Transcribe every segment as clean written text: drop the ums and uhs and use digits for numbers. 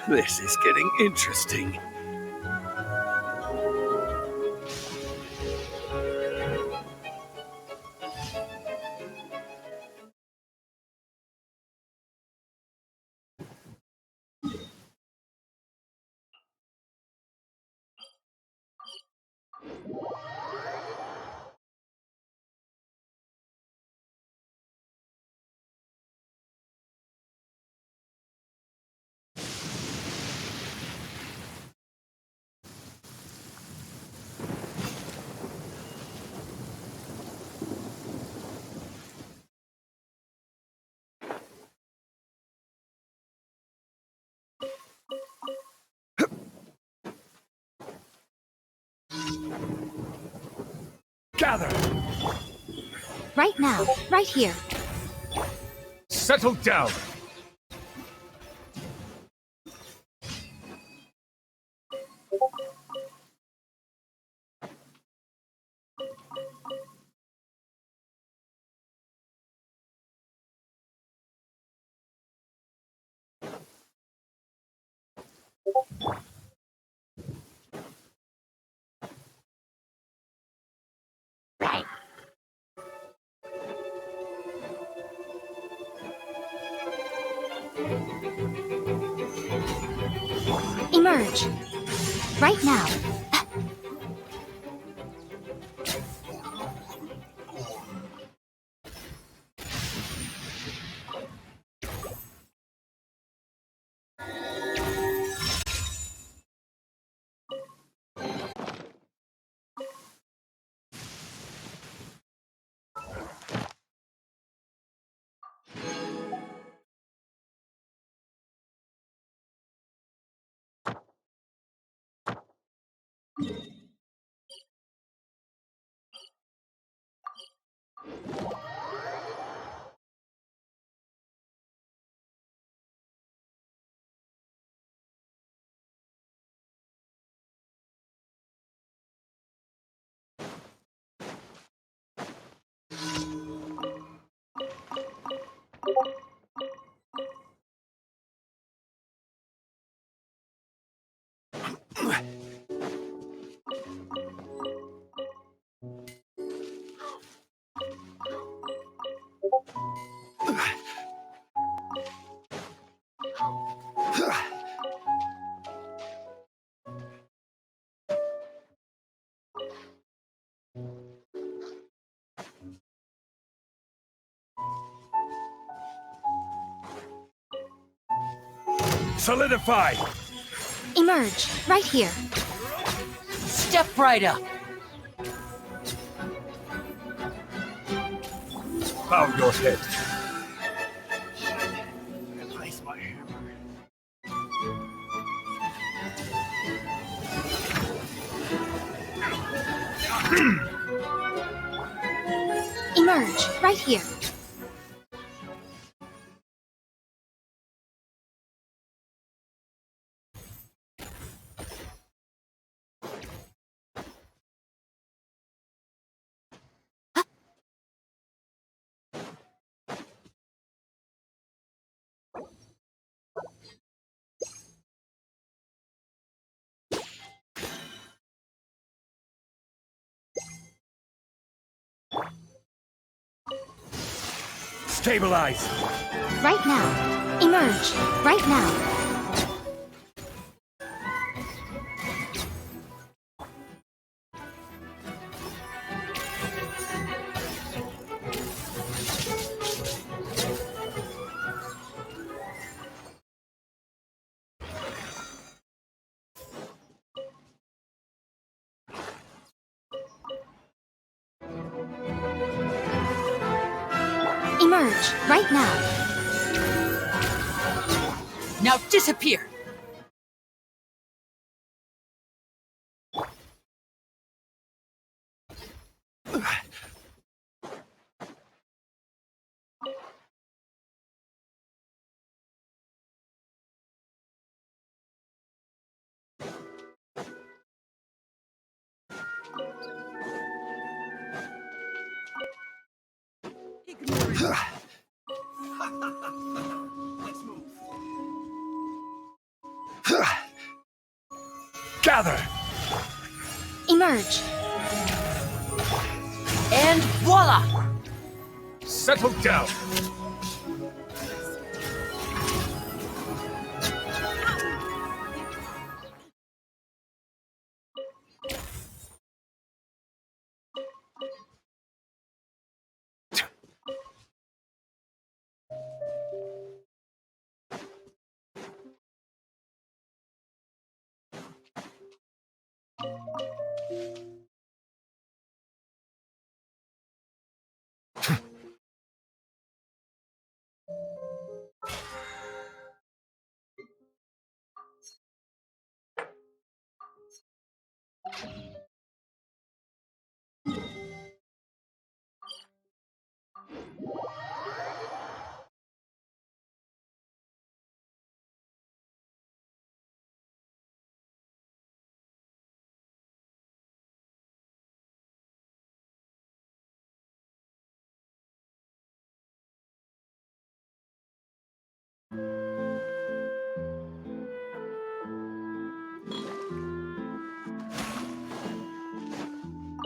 This is getting interesting. Gather! Right now, right here. Settle down! Emerge. Right now. Solidify! Emerge. Right here. Step right up. Bow your head. Replace my hammer. Emerge. Right here. Stabilize! Right now. Emerge. Right now. Emerge. Right now. Now disappear. Let's move. Gather! Emerge. And voila! Settle down!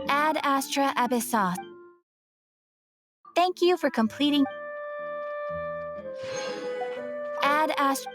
Ad Astra Abyssos. Thank you for completing. Ad Astra.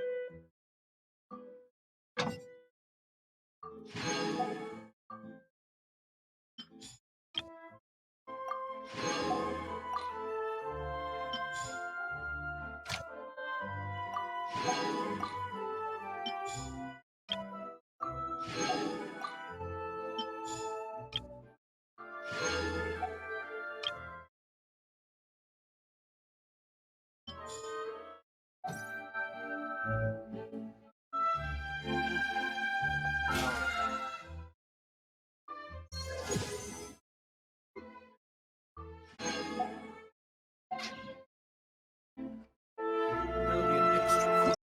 There'll be an extra.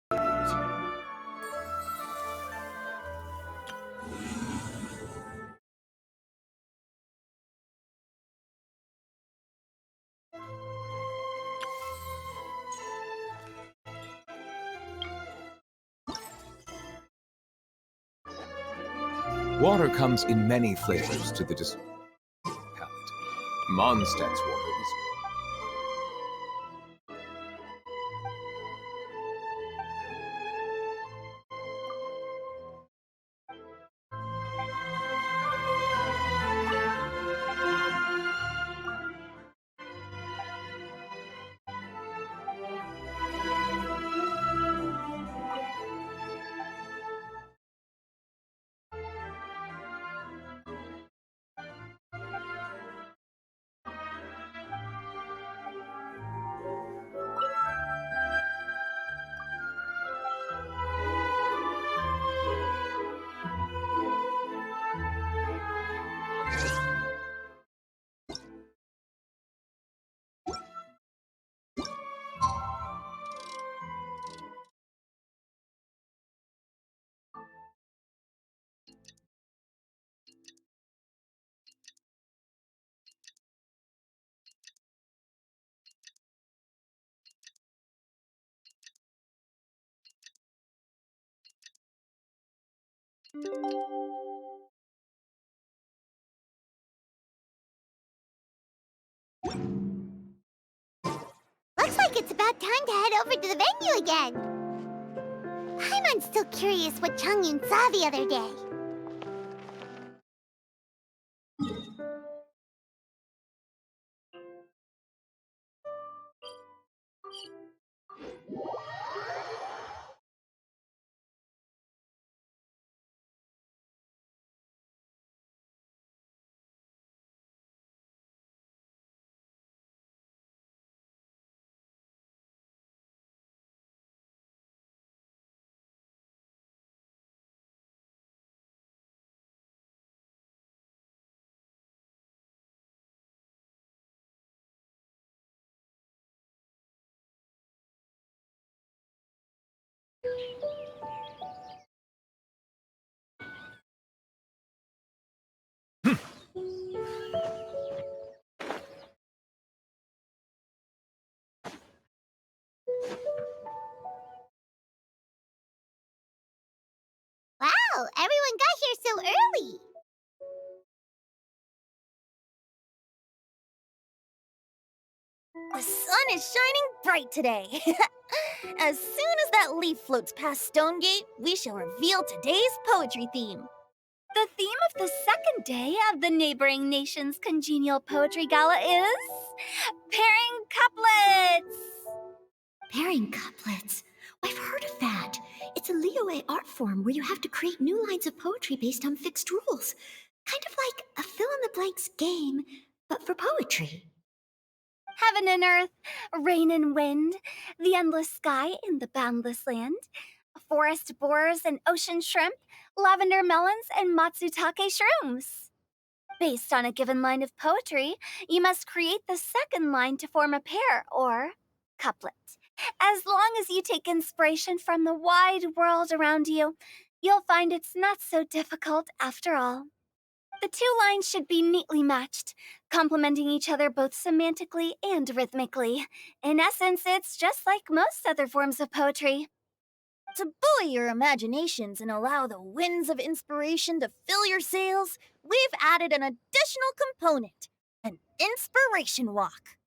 Water comes in many flavors to the palate. Mondstadt's water is Looks like it's about time to head over to the venue again. Paimon's still curious what Changyun saw the other day. Wow, everyone got here so early? The sun is shining bright today. As soon as that leaf floats past Stonegate, we shall reveal today's poetry theme. The theme of the second day of the neighboring nation's congenial poetry gala is pairing couplets. Pairing couplets. I've heard of that. It's a Liyue art form where you have to create new lines of poetry based on fixed rules. Kind of like a fill-in-the-blanks game, but for poetry. Heaven and earth, rain and wind, the endless sky and the boundless land, forest boars and ocean shrimp, lavender melons and matsutake shrooms. Based on a given line of poetry, you must create the second line to form a pair, or couplet. As long as you take inspiration from the wide world around you, you'll find it's not so difficult after all. The two lines should be neatly matched, complementing each other both semantically and rhythmically. In essence, it's just like most other forms of poetry. To buoy your imaginations and allow the winds of inspiration to fill your sails, we've added an additional component, an inspiration walk.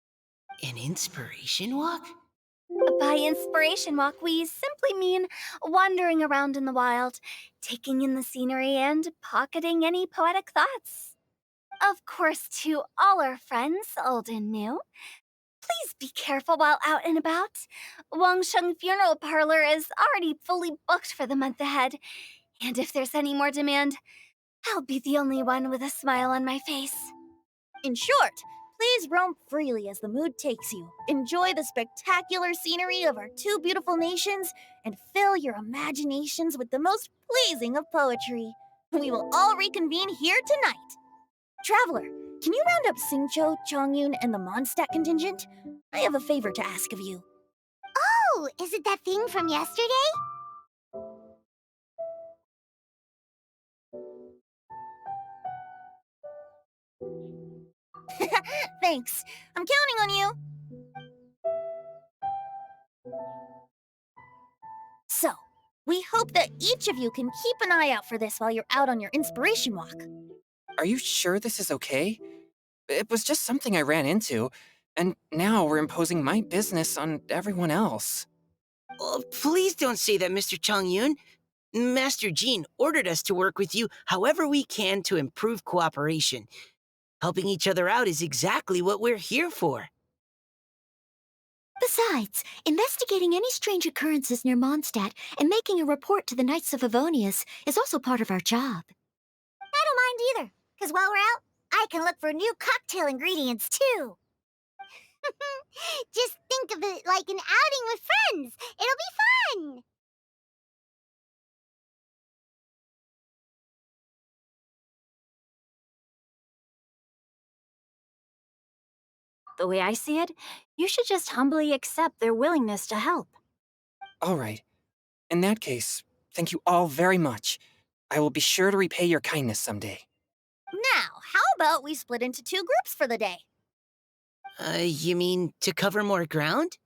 An inspiration walk? By inspiration walk, we simply mean wandering around in the wild, taking in the scenery, and pocketing any poetic thoughts. Of course, to all our friends, old and new, please be careful while out and about. Wangsheng Funeral Parlor is already fully booked for the month ahead, and if there's any more demand, I'll be the only one with a smile on my face. In short, please roam freely as the mood takes you. Enjoy the spectacular scenery of our two beautiful nations and fill your imaginations with the most pleasing of poetry. We will all reconvene here tonight. Traveler, can you round up Singcho, Chongyun, and the Mondstadt contingent? I have a favor to ask of you. Oh, is it that thing from yesterday? Thanks. I'm counting on you. So, we hope that each of you can keep an eye out for this while you're out on your inspiration walk. Are you sure this is okay? It was just something I ran into, and now we're imposing my business on everyone else. Oh, please don't say that, Mr. Chongyun. Master Jean ordered us to work with you however we can to improve cooperation. Helping each other out is exactly what we're here for. Besides, investigating any strange occurrences near Mondstadt and making a report to the Knights of Favonius is also part of our job. I don't mind either, because while we're out, I can look for new cocktail ingredients too. Just think of it like an outing with friends. It'll be fun. The way I see it, you should just humbly accept their willingness to help. All right. In that case, thank you all very much. I will be sure to repay your kindness someday. Now, how about we split into two groups for the day? You mean to cover more ground?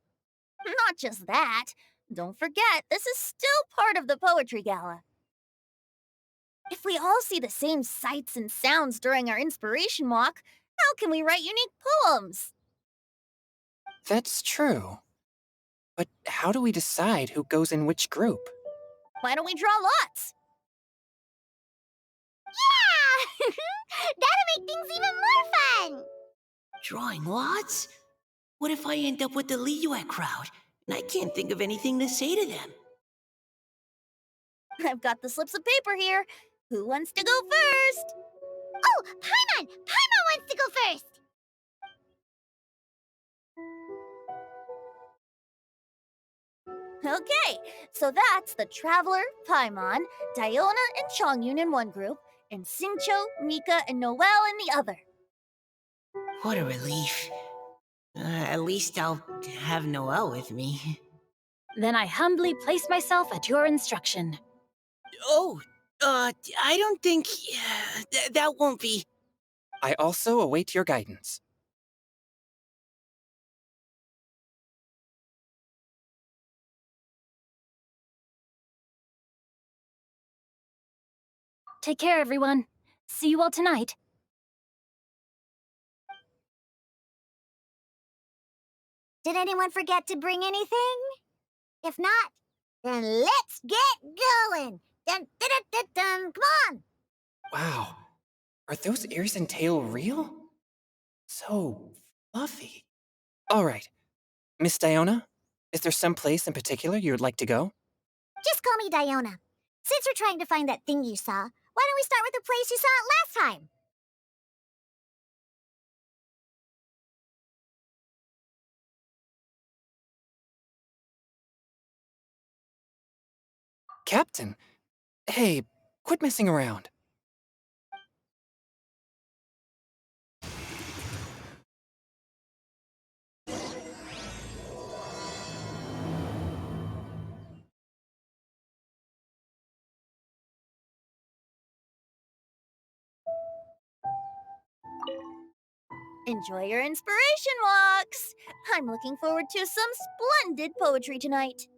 Not just that. Don't forget, this is still part of the Poetry Gala. If we all see the same sights and sounds during our inspiration walk, how can we write unique poems? That's true. But how do we decide who goes in which group? Why don't we draw lots? Yeah! That'll make things even more fun. Drawing lots? What if I end up with the Liyue crowd, and I can't think of anything to say to them? I've got the slips of paper here. Who wants to go first? Oh, Paimon! Paimon wants to go first. Okay, so that's the Traveler, Paimon, Diona, and Chongyun in one group, and Singcho, Mika, and Noelle in the other. What a relief. At least I'll have Noelle with me. Then I humbly place myself at your instruction. Oh, I don't think... that won't be... I also await your guidance. Take care, everyone. See you all tonight. Did anyone forget to bring anything? If not, then let's get going. Dun, dun, dun, dun, dun. Come on. Wow. Are those ears and tail real? So fluffy. All right. Miss Diona, is there some place in particular you would like to go? Just call me Diona. Since we're trying to find that thing you saw, why don't we start with the place you saw it last time? Captain, hey, quit messing around. Enjoy your inspiration walks! I'm looking forward to some splendid poetry tonight.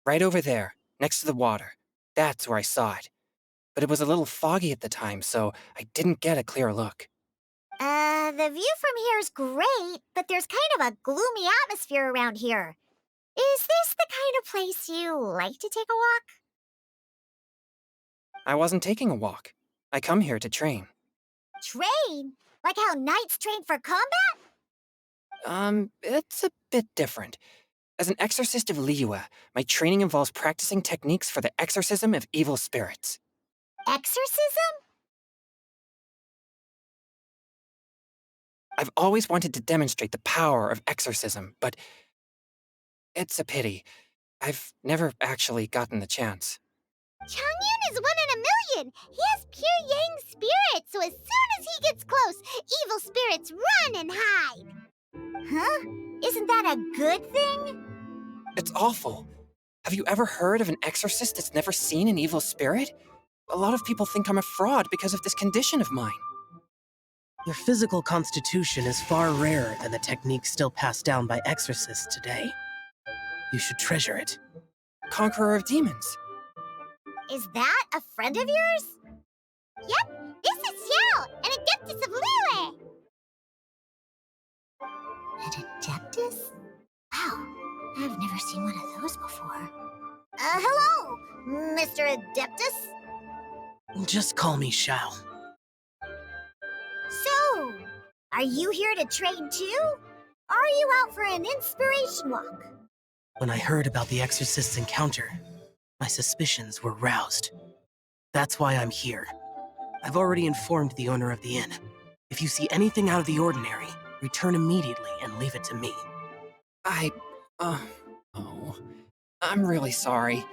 Right over there, next to the water. That's where I saw it. But it was a little foggy at the time, so I didn't get a clear look. The view from here is great, but there's kind of a gloomy atmosphere around here. Is this the kind of place you like to take a walk? I wasn't taking a walk. I come here to train. Train? Like how knights train for combat? It's a bit different. As an exorcist of Liyue, my training involves practicing techniques for the exorcism of evil spirits. Exorcism? I've always wanted to demonstrate the power of exorcism, but it's a pity. I've never actually gotten the chance. Changyun is 1 in a million. He has pure yang spirit, so as soon as he gets close, evil spirits run and hide. Huh? Isn't that a good thing? It's awful. Have you ever heard of an exorcist that's never seen an evil spirit? A lot of people think I'm a fraud because of this condition of mine. Your physical constitution is far rarer than the techniques still passed down by exorcists today. You should treasure it. Conqueror of demons. Is that a friend of yours? Yep, this is Xiao, an adeptus of Liyue. An adeptus? Wow, I've never seen one of those before. Hello, Mr. Adeptus? Just call me Shao. So, are you here to train too? Or are you out for an inspiration walk? When I heard about the exorcist's encounter, my suspicions were roused. That's why I'm here. I've already informed the owner of the inn. If you see anything out of the ordinary, return immediately and leave it to me. Oh, I'm really sorry.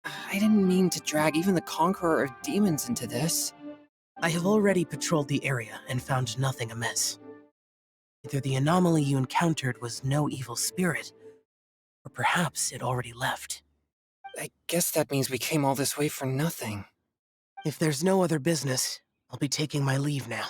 I didn't mean to drag even the Conqueror of Demons into this. I have already patrolled the area and found nothing amiss. Either the anomaly you encountered was no evil spirit, or perhaps it already left. I guess that means we came all this way for nothing. If there's no other business, I'll be taking my leave now.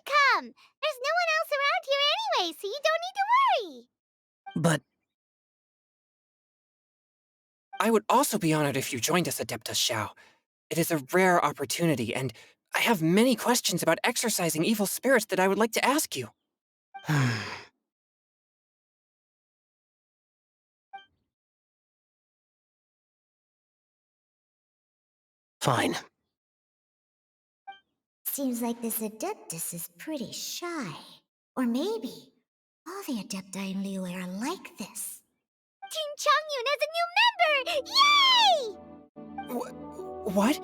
come. There's no one else around here anyway, so you don't need to worry. But I would also be honored if you joined us, Adeptus Xiao. It is a rare opportunity, and I have many questions about exorcising evil spirits that I would like to ask you. fine. Seems like this Adeptus is pretty shy. Or maybe all the Adepti in Liyue are like this. Team Changyun has a new member! Yay! What?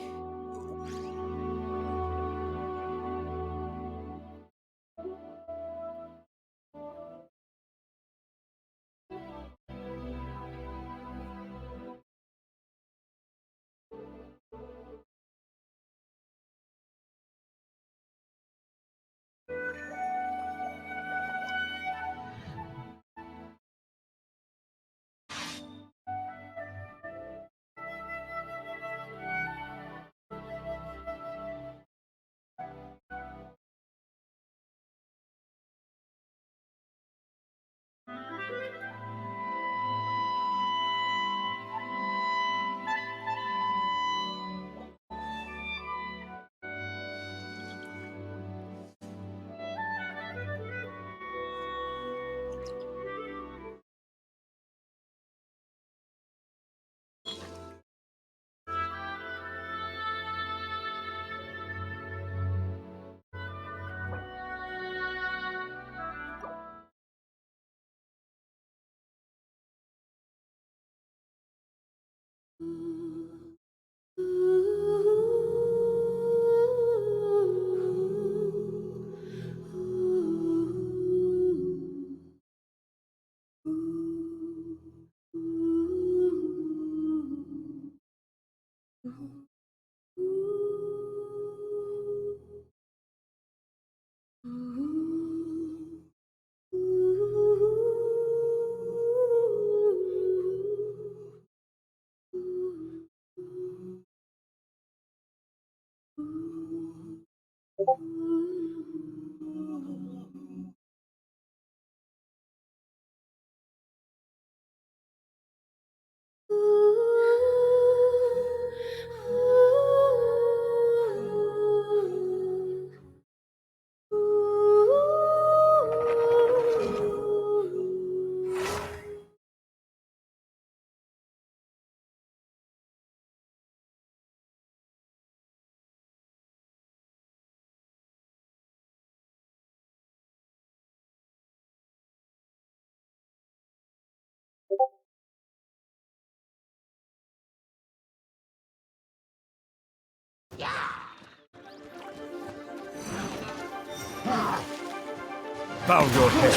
Bow your head.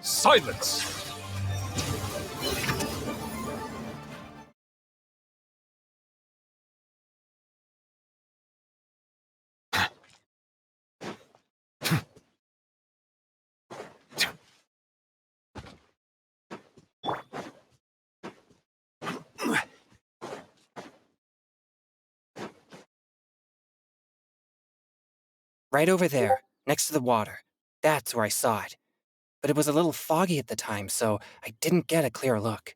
Silence! Right over there, next to the water. That's where I saw it. But it was a little foggy at the time, so I didn't get a clear look.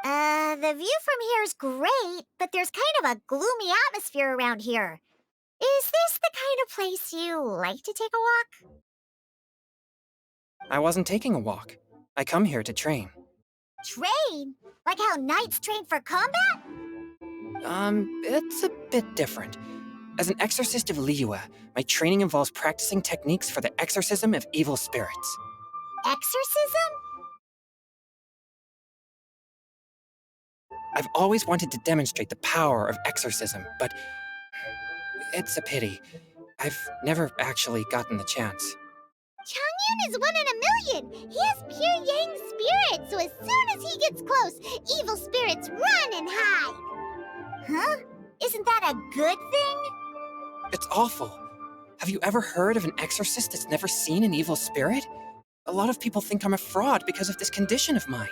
The view from here is great, but there's kind of a gloomy atmosphere around here. Is this the kind of place you like to take a walk? I wasn't taking a walk. I come here to train. Train? Like how knights train for combat? It's a bit different. As an exorcist of Liyue, my training involves practicing techniques for the exorcism of evil spirits. Exorcism? I've always wanted to demonstrate the power of exorcism, but it's a pity. I've never actually gotten the chance. Changyun Chongyun is 1 in a million! He has pure Yang spirit, so as soon as he gets close, evil spirits run and hide! Huh? Isn't that a good thing? It's awful. Have you ever heard of an exorcist that's never seen an evil spirit? A lot of people think I'm a fraud because of this condition of mine.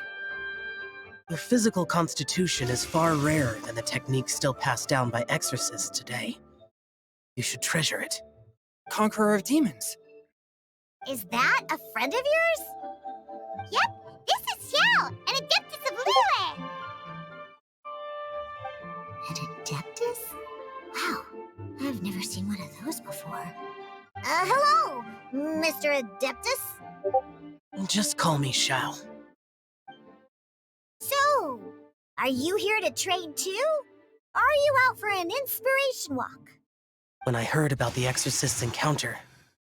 Your physical constitution is far rarer than the techniques still passed down by exorcists today. You should treasure it. Conqueror of demons. Is that a friend of yours? Yep, this is Xiao, an adeptus of Liyue! An adeptus? Wow, I've never seen one of those before. Hello, Mr. Adeptus? Just call me Shao. So, are you here to trade too? Or are you out for an inspiration walk? When I heard about the exorcist's encounter,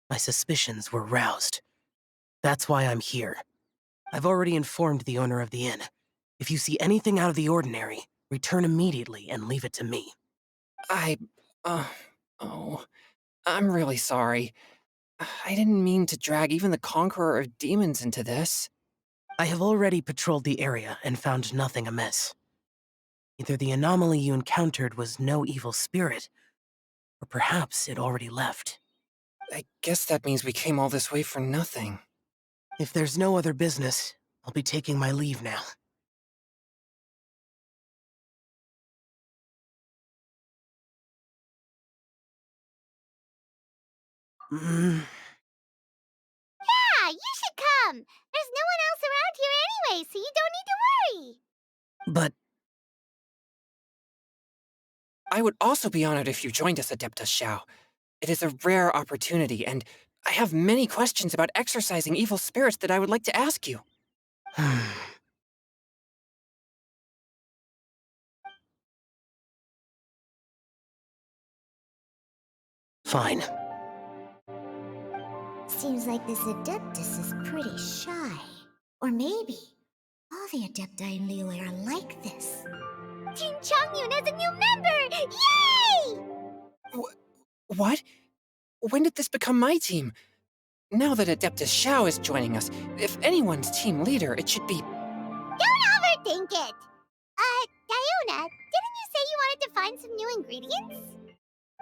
my suspicions were roused. That's why I'm here. I've already informed the owner of the inn. If you see anything out of the ordinary, return immediately and leave it to me. I'm really sorry. I didn't mean to drag even the Conqueror of Demons into this. I have already patrolled the area and found nothing amiss. Either the anomaly you encountered was no evil spirit, or perhaps it already left. I guess that means we came all this way for nothing. If there's no other business, I'll be taking my leave now. Yeah, you should come! There's no one else around here anyway, so you don't need to worry! But I would also be honored if you joined us, Adeptus Xiao. It is a rare opportunity, and I have many questions about exorcising evil spirits that I would like to ask you. Fine. Seems like this Adeptus is pretty shy. Or maybe all the Adepti in Liyue are like this. Team Chongyun has a new member! Yay! What? When did this become my team? Now that Adeptus Xiao is joining us, if anyone's team leader, it should be... Don't overthink it! Diona, didn't you say you wanted to find some new ingredients?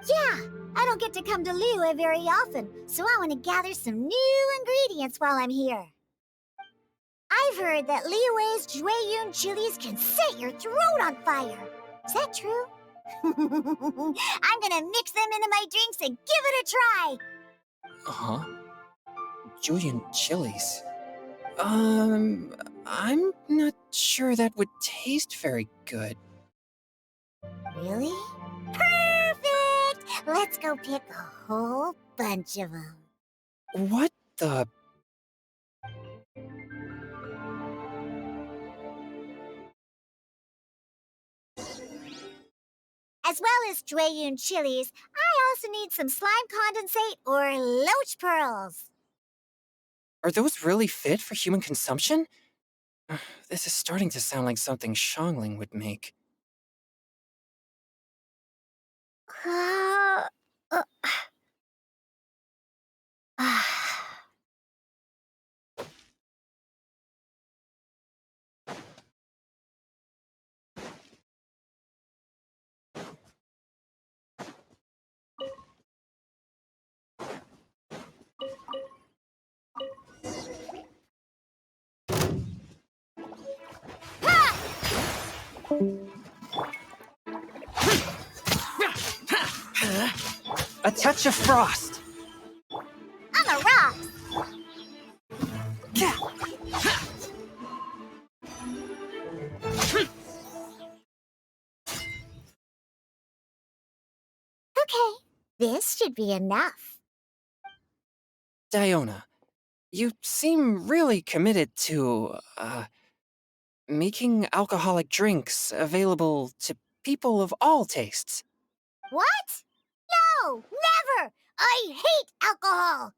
Yeah, I don't get to come to Liyue very often, so I want to gather some new ingredients while I'm here. I've heard that Liyue's Jueyun chilies can set your throat on fire. Is that true? I'm gonna mix them into my drinks and give it a try. Uh-huh. Julian chilies. I'm not sure that would taste very good. Really? Perfect! Let's go pick a whole bunch of them. What the... As well as Jueyun chilies, I also need some slime condensate or loach pearls. Are those really fit for human consumption? This is starting to sound like something Xiangling would make. A touch of frost! On the rocks! Okay, this should be enough. Diona, you seem really committed to, making alcoholic drinks available to people of all tastes. What? No, never! I hate alcohol!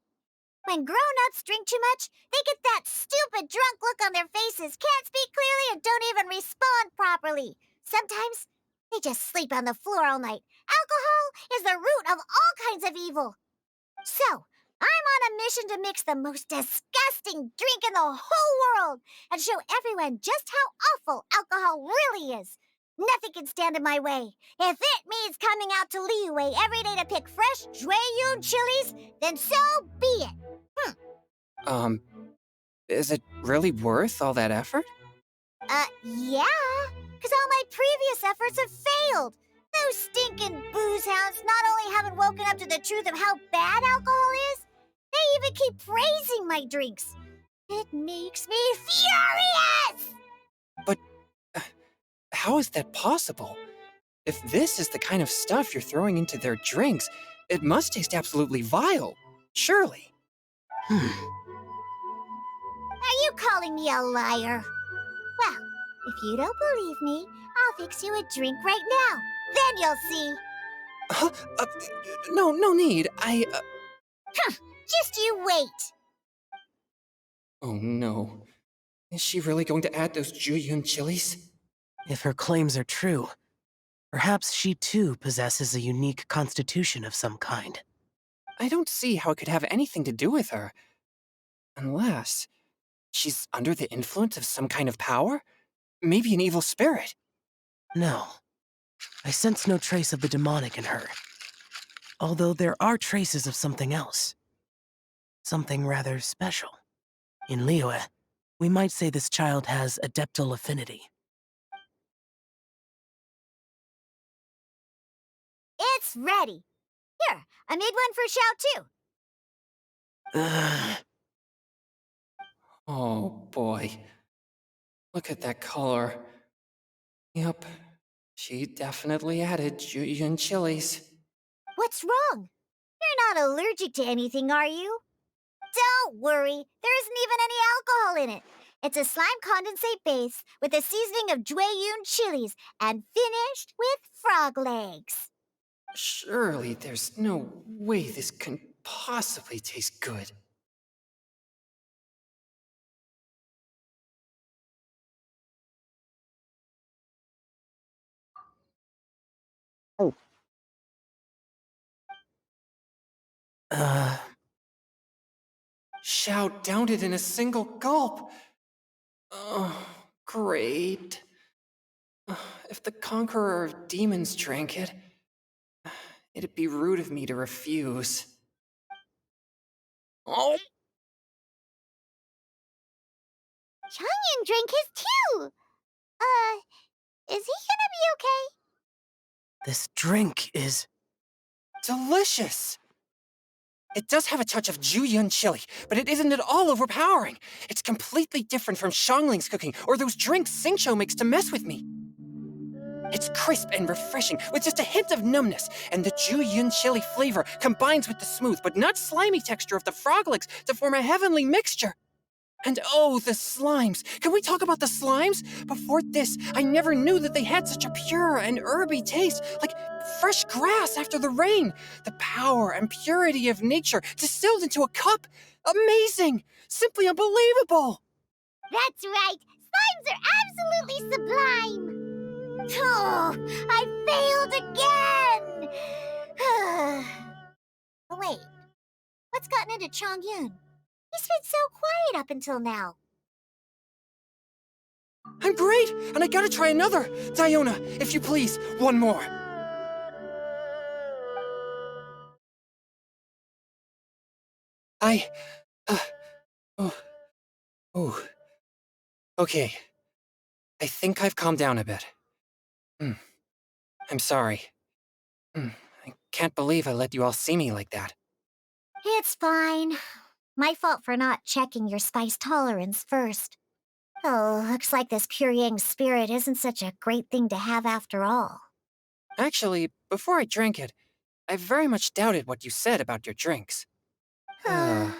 When grown-ups drink too much, they get that stupid drunk look on their faces, can't speak clearly, and don't even respond properly. Sometimes, they just sleep on the floor all night. Alcohol is the root of all kinds of evil. So, I'm on a mission to mix the most disgusting drink in the whole world and show everyone just how awful alcohol really is. Nothing can stand in my way. If it means coming out to Liyue every day to pick fresh Jueyun chilies, then so be it. Is it really worth all that effort? Yeah, because all my previous efforts have failed. Those stinking booze hounds not only haven't woken up to the truth of how bad alcohol is, they even keep praising my drinks. It makes me furious! But how is that possible? If this is the kind of stuff you're throwing into their drinks, it must taste absolutely vile. Surely. Are you calling me a liar? Well, if you don't believe me, I'll fix you a drink right now. Then you'll see. Huh? No need. Just you wait. Oh no. Is she really going to add those Jueyun chilies? If her claims are true, perhaps she too possesses a unique constitution of some kind. I don't see how it could have anything to do with her. Unless she's under the influence of some kind of power? Maybe an evil spirit. No, I sense no trace of the demonic in her. Although there are traces of something else. Something rather special. In Liyue, we might say this child has adeptal affinity. It's ready. Here, I made one for Xiao too. Ugh. Oh boy. Look at that color. Yep, she definitely added Jueyun chilies. What's wrong? You're not allergic to anything, are you? Don't worry, there isn't even any alcohol in it. It's a slime condensate base with a seasoning of Jueyun chilies and finished with frog legs. Surely there's no way this can possibly taste good. Uh, Xiao downed it in a single gulp. Oh, great. If the Conqueror of Demons drank it, it'd be rude of me to refuse. Oh! Changyan drank his too. Is he gonna be okay? this drink is... Delicious! It does have a touch of Jueyun chili, but it isn't at all overpowering. It's completely different from Xiangling's cooking or those drinks Xingqiu makes to mess with me. It's crisp and refreshing, with just a hint of numbness, and the Jueyun chili flavor combines with the smooth but not slimy texture of the frog legs to form a heavenly mixture. And oh, the slimes! Can we talk about the slimes? Before this, I never knew that they had such a pure and herby taste, like fresh grass after the rain. The power and purity of nature distilled into a cup. Amazing! Simply unbelievable! That's right. Slimes are absolutely sublime. Oh, I failed again. Oh, wait. What's gotten into Chongyun? He's been so quiet up until now. I'm great, and I gotta try another. Diona, if you please, one more. Oh. Okay. I think I've calmed down a bit. I'm sorry. I can't believe I let you all see me like that. It's fine. My fault for not checking your spice tolerance first. Oh, looks like this pure yang spirit isn't such a great thing to have after all. Actually, before I drank it, I very much doubted what you said about your drinks. Who'd have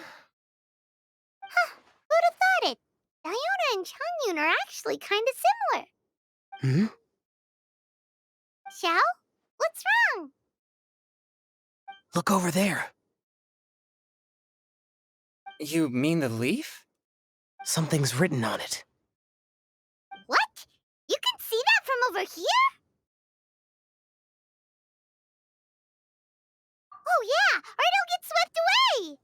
thought it? Diona and Changyun are actually kind of similar. Hmm? Xiao? What's wrong? Look over there. You mean the leaf? Something's written on it. What? You can see that from over here? Oh yeah, or it'll get swept away!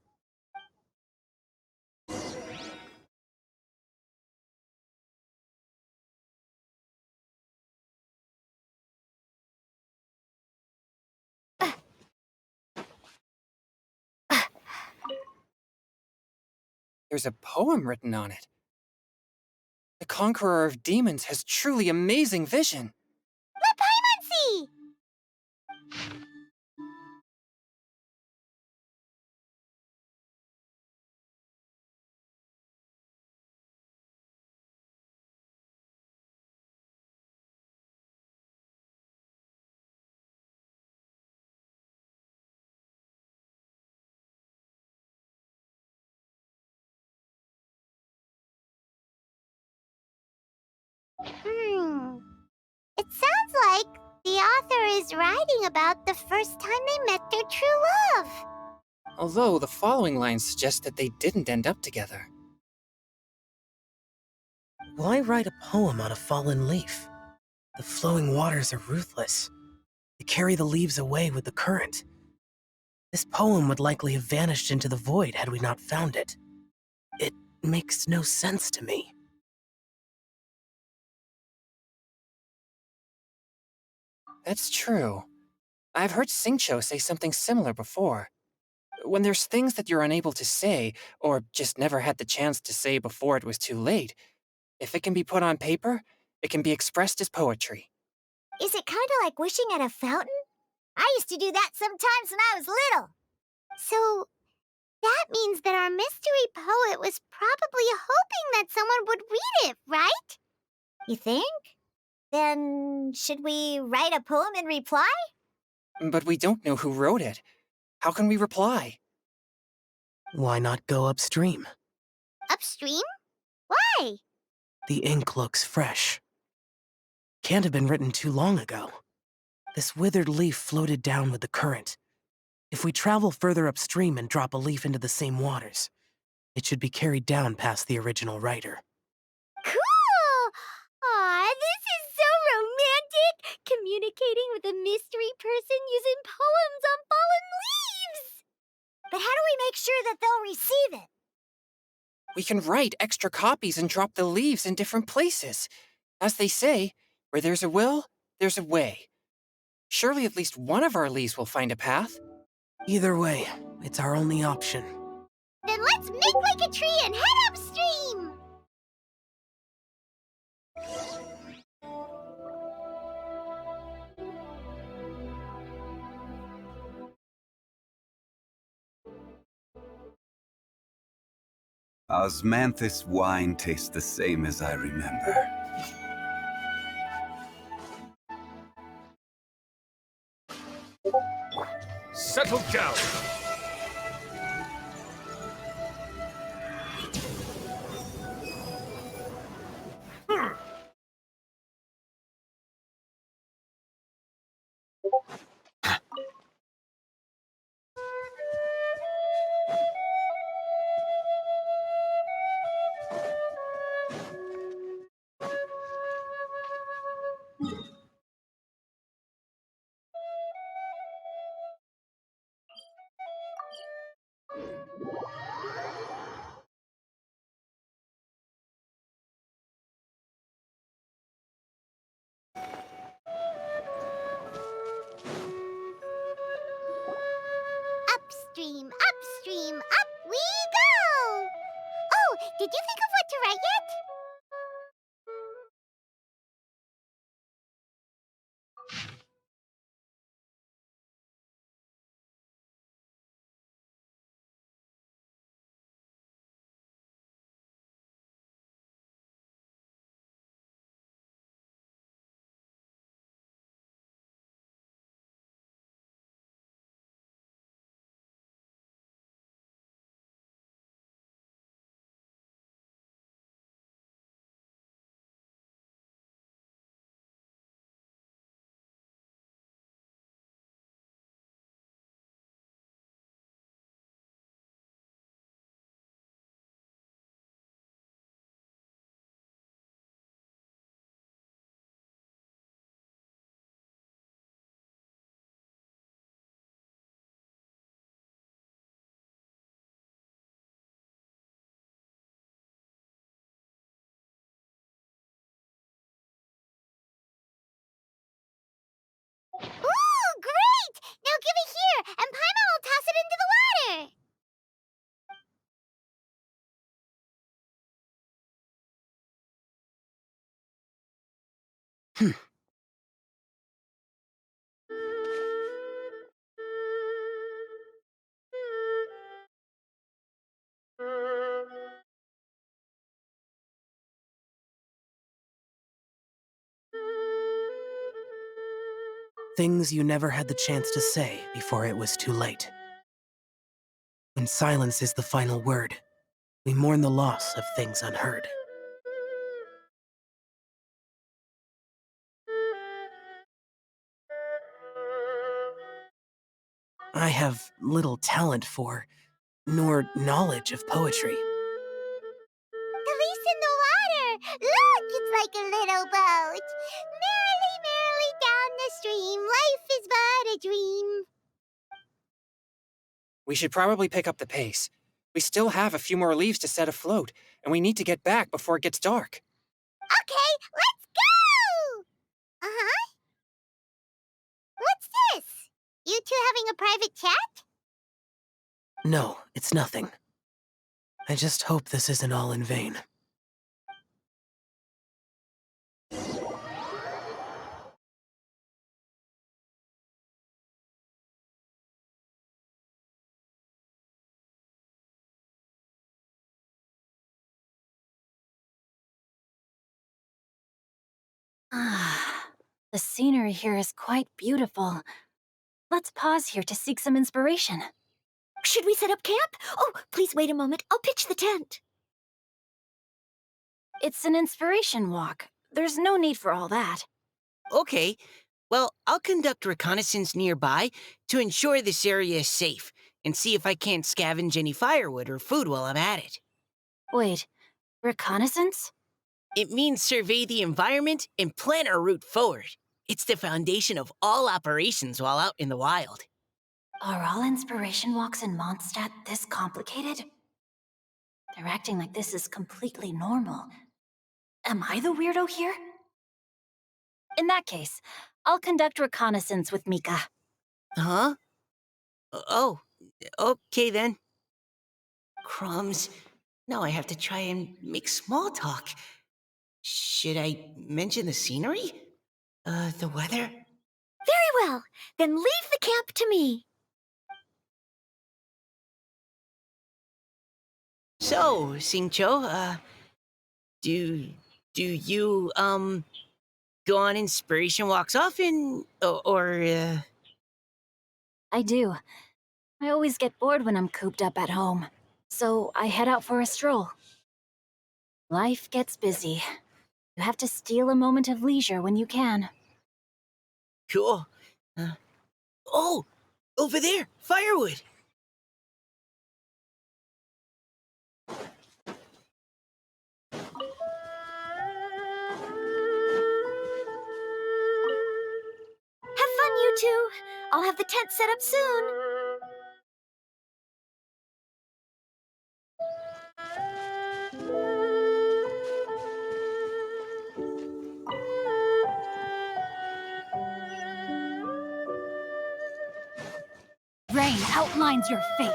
There's a poem written on it. The Conqueror of Demons has truly amazing vision. The Paimon. It sounds like the author is writing about the first time they met their true love. Although the following lines suggest that they didn't end up together. Why write a poem on a fallen leaf? The flowing waters are ruthless. They carry the leaves away with the current. This poem would likely have vanished into the void had we not found it. It makes no sense to me. That's true. I've heard Singcho say something similar before. When there's things that you're unable to say, or just never had the chance to say before it was too late, if it can be put on paper, it can be expressed as poetry. Is it kind of like wishing at a fountain? I used to do that sometimes when I was little. So, that means that our mystery poet was probably hoping that someone would read it, right? You think? Then, should we write a poem in reply? But we don't know who wrote it. How can we reply? Why not go upstream? Upstream? Why? The ink looks fresh. Can't have been written too long ago. This withered leaf floated down with the current. If we travel further upstream and drop a leaf into the same waters, it should be carried down past the original writer. Cool! Aw, this is so romantic! Communicating with a mystery person using poems on fallen leaves! But how do we make sure that they'll receive it? We can write extra copies and drop the leaves in different places. As they say, where there's a will, there's a way. Surely at least one of our leaves will find a path. Either way, it's our only option. Then let's make like a tree and head upstream! Osmanthus wine tastes the same as I remember. Settle down. Upstream, upstream, up we go! Oh, did you think of what to write yet? Things you never had the chance to say before it was too late. When silence is the final word, we mourn the loss of things unheard. I have little talent for, nor knowledge of poetry. The leaf's in the water! Look, it's like a little boat! Merrily, merrily down the stream, life is but a dream. We should probably pick up the pace. We still have a few more leaves to set afloat, and we need to get back before it gets dark. Okay, let's go! Uh-huh. What's this? You two having a private chat? No, it's nothing. I just hope this isn't all in vain. Ah, the scenery here is quite beautiful. Let's pause here to seek some inspiration. Should we set up camp? Oh, please wait a moment. I'll pitch the tent. It's an inspiration walk. There's no need for all that. Okay. Well, I'll conduct reconnaissance nearby to ensure this area is safe and see if I can't scavenge any firewood or food while I'm at it. Wait, reconnaissance? It means survey the environment and plan our route forward. It's the foundation of all operations while out in the wild. Are all inspiration walks in Mondstadt this complicated? They're acting like this is completely normal. Am I the weirdo here? In that case, I'll conduct reconnaissance with Mika. Huh? Oh, okay then. Crumbs. Now I have to try and make small talk. Should I mention the scenery? The weather? Very well. Then leave the camp to me. So, Singcho, do you, go on inspiration walks often, or? I do. I always get bored when I'm cooped up at home. So I head out for a stroll. Life gets busy. You have to steal a moment of leisure when you can. Cool. Oh, over there, firewood. Have fun, you two. I'll have the tent set up soon. Rain outlines your fate.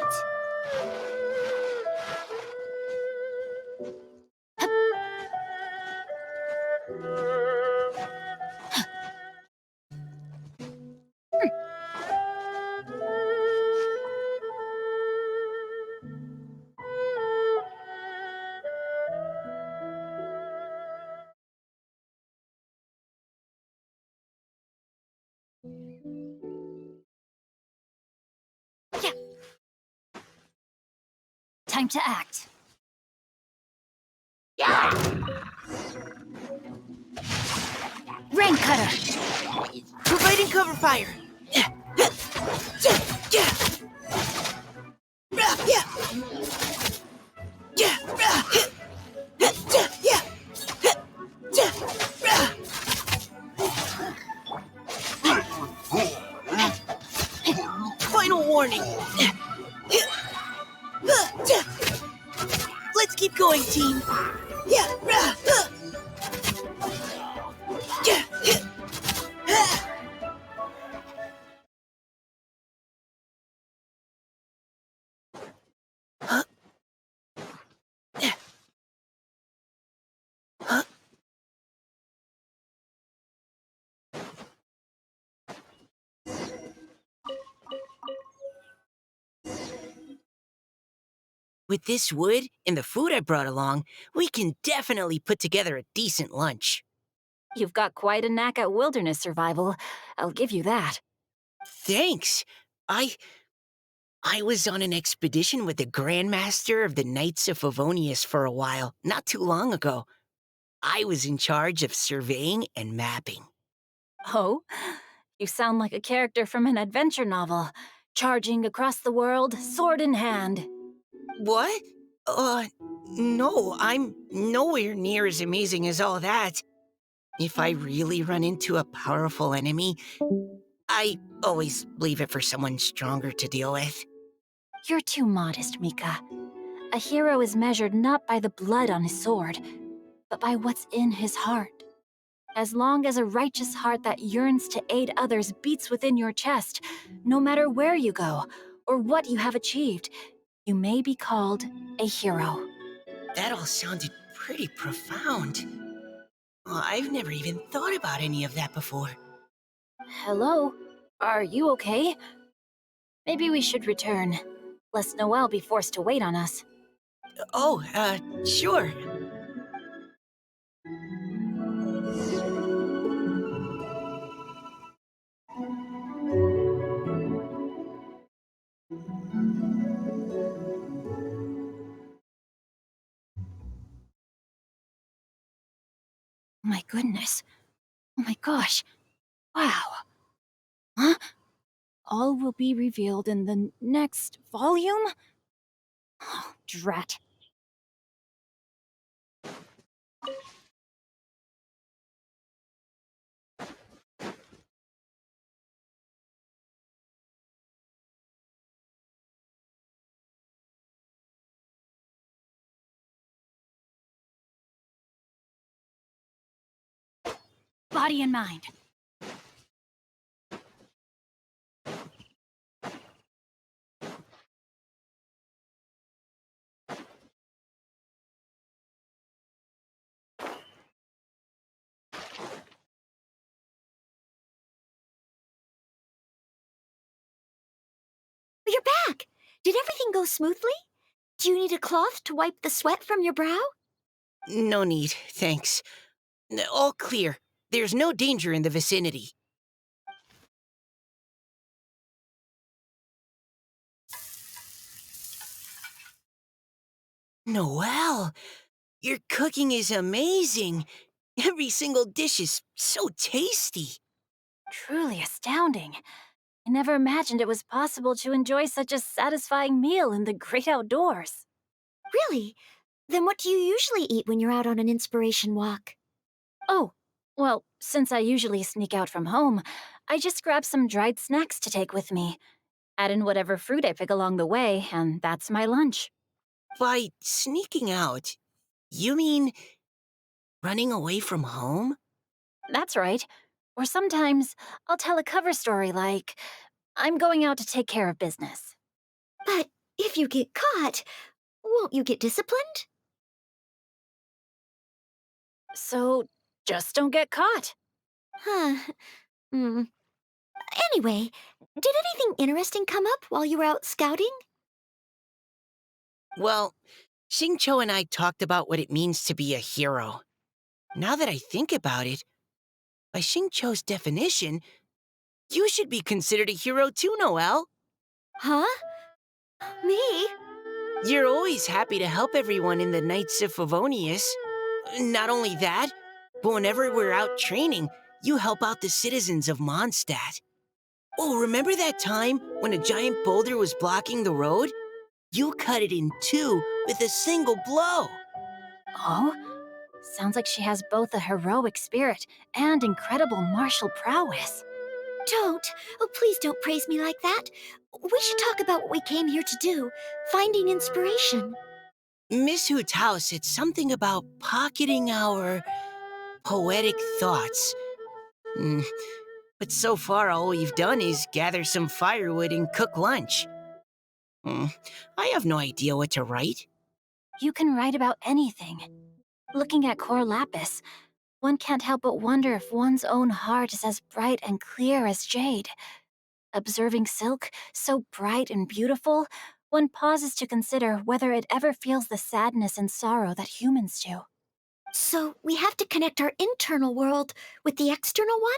Yeah. Time to act. Rain cutter. Providing cover fire. Final warning. Let's keep going, team. With this wood and the food I brought along, we can definitely put together a decent lunch. You've got quite a knack at wilderness survival. I'll give you that. Thanks. I was on an expedition with the Grandmaster of the Knights of Favonius for a while, not too long ago. I was in charge of surveying and mapping. Oh? You sound like a character from an adventure novel. Charging across the world, sword in hand. What? No, I'm nowhere near as amazing as all that. If I really run into a powerful enemy, I always leave it for someone stronger to deal with. You're too modest, Mika. A hero is measured not by the blood on his sword, but by what's in his heart. As long as a righteous heart that yearns to aid others beats within your chest, no matter where you go or what you have achieved, you may be called a hero. That all sounded pretty profound. I've never even thought about any of that before. Hello? Are you okay? Maybe we should return, lest Noelle be forced to wait on us. Oh, sure. My goodness. Oh my gosh. Wow. Huh? All will be revealed in the next volume? Oh, drat. Body and mind. You're back! Did everything go smoothly? Do you need a cloth to wipe the sweat from your brow? No need, thanks. All clear. There's no danger in the vicinity. Noelle, your cooking is amazing. Every single dish is so tasty. Truly astounding. I never imagined it was possible to enjoy such a satisfying meal in the great outdoors. Really? Then what do you usually eat when you're out on an inspiration walk? Oh, well, since I usually sneak out from home, I just grab some dried snacks to take with me. Add in whatever fruit I pick along the way, and that's my lunch. By sneaking out, you mean running away from home? That's right. Or sometimes I'll tell a cover story like, I'm going out to take care of business. But if you get caught, won't you get disciplined? So just don't get caught. Huh. Hmm. Anyway, did anything interesting come up while you were out scouting? Well, Xingqiu and I talked about what it means to be a hero. Now that I think about it, by Xingqiu's definition, you should be considered a hero too, Noelle. Huh? Me? You're always happy to help everyone in the Knights of Favonius. Not only that, but whenever we're out training, you help out the citizens of Mondstadt. Oh, remember that time when a giant boulder was blocking the road? You cut it in two with a single blow. Oh? Sounds like she has both a heroic spirit and incredible martial prowess. Don't. Oh, please don't praise me like that. We should talk about what we came here to do, finding inspiration. Miss Hu Tao said something about pocketing our poetic thoughts. But so far, all we've done is gather some firewood and cook lunch. I have no idea what to write. You can write about anything. Looking at Cor Lapis, one can't help but wonder if one's own heart is as bright and clear as jade. Observing silk, so bright and beautiful, one pauses to consider whether it ever feels the sadness and sorrow that humans do. So we have to connect our internal world with the external one?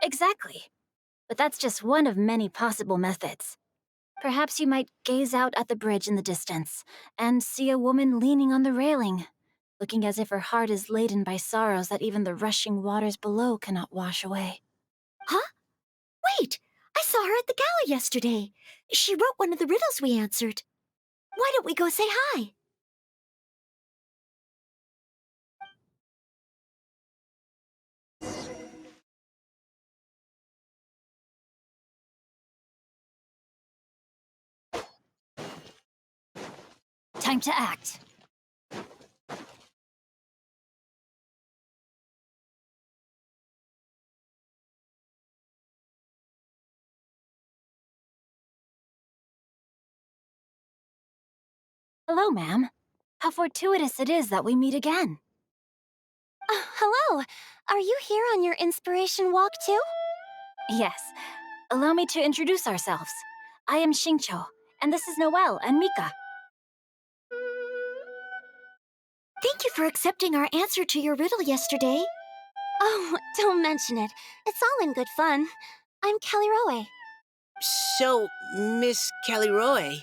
Exactly. But that's just one of many possible methods. Perhaps you might gaze out at the bridge in the distance and see a woman leaning on the railing, looking as if her heart is laden by sorrows that even the rushing waters below cannot wash away. Huh? Wait! I saw her at the gala yesterday. She wrote one of the riddles we answered. Why don't we go say hi? Time to act. Hello, ma'am. How fortuitous it is that we meet again. Hello. Are you here on your inspiration walk too? Yes. Allow me to introduce ourselves. I am Xingqiu, and this is Noelle and Mika. Thank you for accepting our answer to your riddle yesterday. Oh, don't mention it. It's all in good fun. I'm Kelly Rowe. So, Miss Caliroy,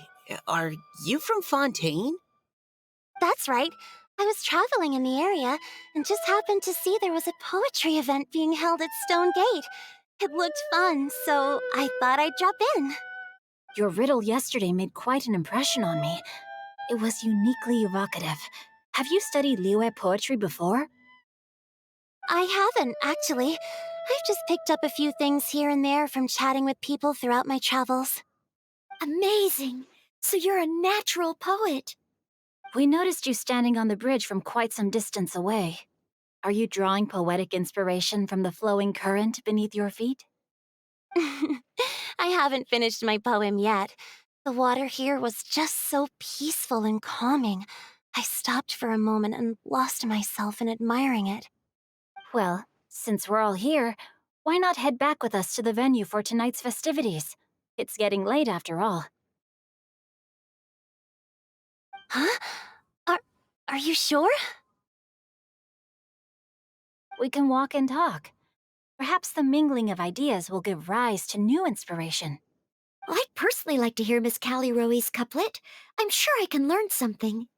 are you from Fontaine? That's right. I was traveling in the area and just happened to see there was a poetry event being held at Stone Gate. It looked fun, so I thought I'd drop in. Your riddle yesterday made quite an impression on me. It was uniquely evocative. Have you studied Liyue poetry before? I haven't, actually. I've just picked up a few things here and there from chatting with people throughout my travels. Amazing! So you're a natural poet. We noticed you standing on the bridge from quite some distance away. Are you drawing poetic inspiration from the flowing current beneath your feet? I haven't finished my poem yet. The water here was just so peaceful and calming. I stopped for a moment and lost myself in admiring it. Well, since we're all here, why not head back with us to the venue for tonight's festivities? It's getting late after all. Huh? Are you sure? We can walk and talk. Perhaps the mingling of ideas will give rise to new inspiration. I'd personally like to hear Miss Callie Rowe's couplet. I'm sure I can learn something.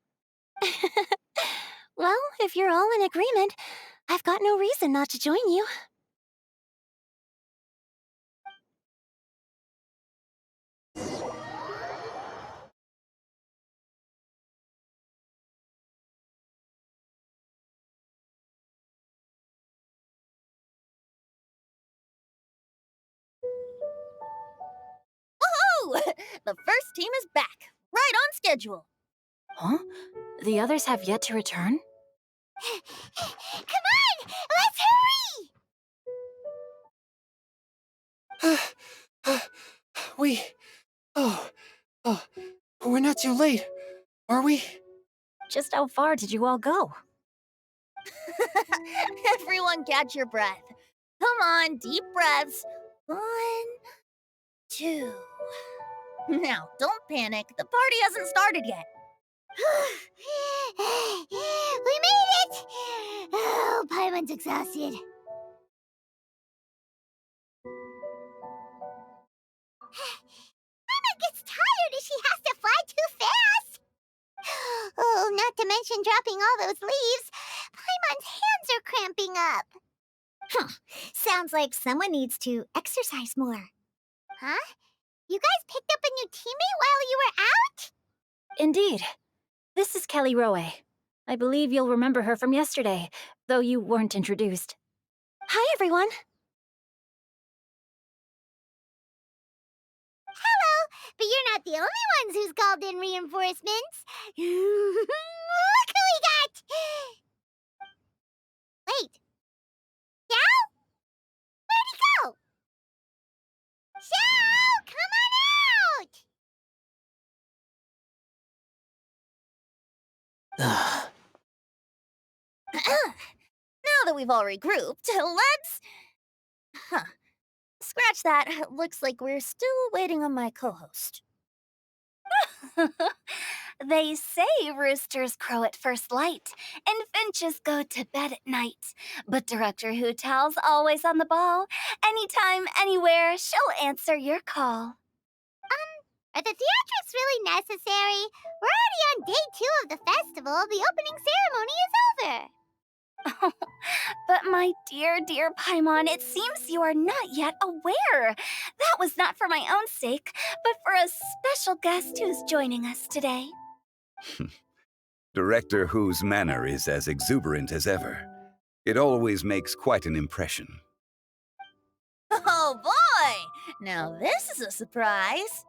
Well, if you're all in agreement, I've got no reason not to join you. Woohoo! The first team is back, right on schedule. Huh? The others have yet to return? Come on! Let's hurry! We're not too late, are we? Just how far did you all go? Everyone catch your breath. Come on, deep breaths. 1, 2. Now, don't panic. The party hasn't started yet. We made it! Oh, Paimon's exhausted. Paimon gets tired if she has to fly too fast. Oh, not to mention dropping all those leaves. Paimon's hands are cramping up. Sounds like someone needs to exercise more. Huh? You guys picked up a new teammate while you were out? Indeed. This is Kelly Rowe. I believe you'll remember her from yesterday, though you weren't introduced. Hi, everyone. Hello, but you're not the only ones who's called in reinforcements. Look who we got! Wait. Xiao? Where'd he go? Xiao, come on out! Ugh. Now that we've all regrouped, let's... Huh. Scratch that. Looks like we're still waiting on my co-host. They say roosters crow at first light and finches go to bed at night. But Director Hu Tao's always on the ball. Anytime, anywhere, she'll answer your call. Are the theatrics really necessary? We're already on day 2 of the festival. The opening ceremony is over. But my dear, dear Paimon, it seems you are not yet aware. That was not for my own sake, but for a special guest who's joining us today. Director Who's manner is as exuberant as ever. It always makes quite an impression. Oh boy! Now this is a surprise.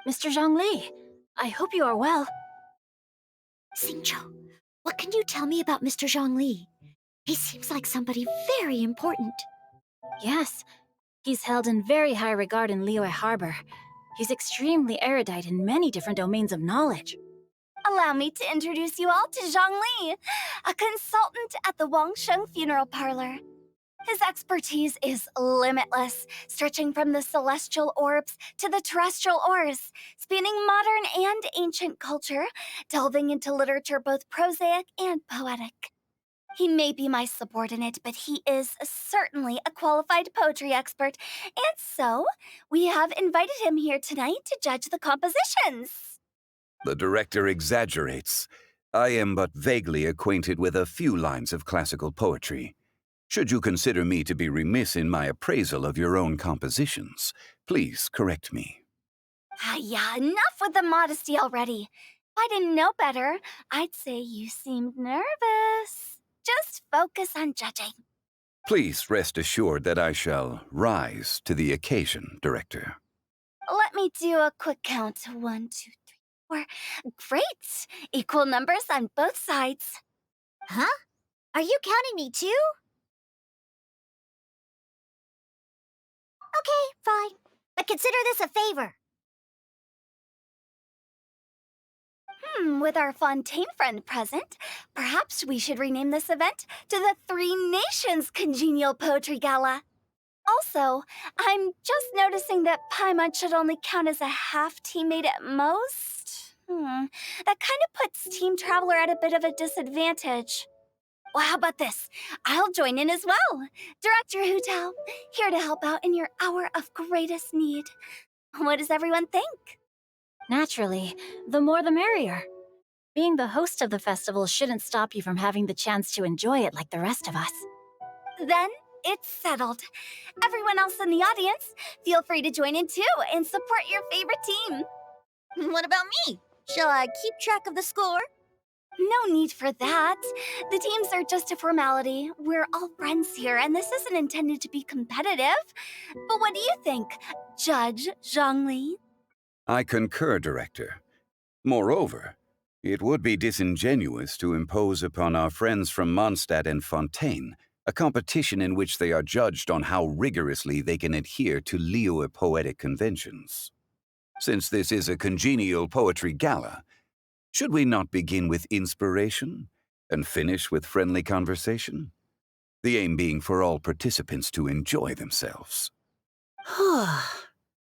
Mr. Zhongli, I hope you are well. Xingqiu, what can you tell me about Mr. Zhongli? He seems like somebody very important. Yes, he's held in very high regard in Liyue Harbor. He's extremely erudite in many different domains of knowledge. Allow me to introduce you all to Zhang Li, a consultant at the Wangsheng Funeral Parlor. His expertise is limitless, stretching from the celestial orbs to the terrestrial ores, spanning modern and ancient culture, delving into literature both prosaic and poetic. He may be my subordinate, but he is certainly a qualified poetry expert, and so we have invited him here tonight to judge the compositions. The director exaggerates. I am but vaguely acquainted with a few lines of classical poetry. Should you consider me to be remiss in my appraisal of your own compositions, please correct me. Yeah, enough with the modesty already. If I didn't know better, I'd say you seemed nervous. Just focus on judging. Please rest assured that I shall rise to the occasion, Director. Let me do a quick count. 1, 2, 3, 4. Great! Equal numbers on both sides. Huh? Are you counting me too? Okay, fine. But consider this a favor. With our Fontaine friend present, perhaps we should rename this event to the Three Nations Congenial Poetry Gala. Also, I'm just noticing that Paimon should only count as a half teammate at most. That kind of puts Team Traveler at a bit of a disadvantage. Well, how about this? I'll join in as well. Director Hu Tao, here to help out in your hour of greatest need. What does everyone think? Naturally, the more the merrier. Being the host of the festival shouldn't stop you from having the chance to enjoy it like the rest of us. Then it's settled. Everyone else in the audience, feel free to join in too and support your favorite team. What about me? Shall I keep track of the score? No need for that. The teams are just a formality. We're all friends here, and this isn't intended to be competitive. But what do you think, Judge Zhongli? I concur, Director. Moreover, it would be disingenuous to impose upon our friends from Mondstadt and Fontaine a competition in which they are judged on how rigorously they can adhere to Liyue poetic conventions. Since this is a congenial poetry gala, should we not begin with inspiration and finish with friendly conversation? The aim being for all participants to enjoy themselves.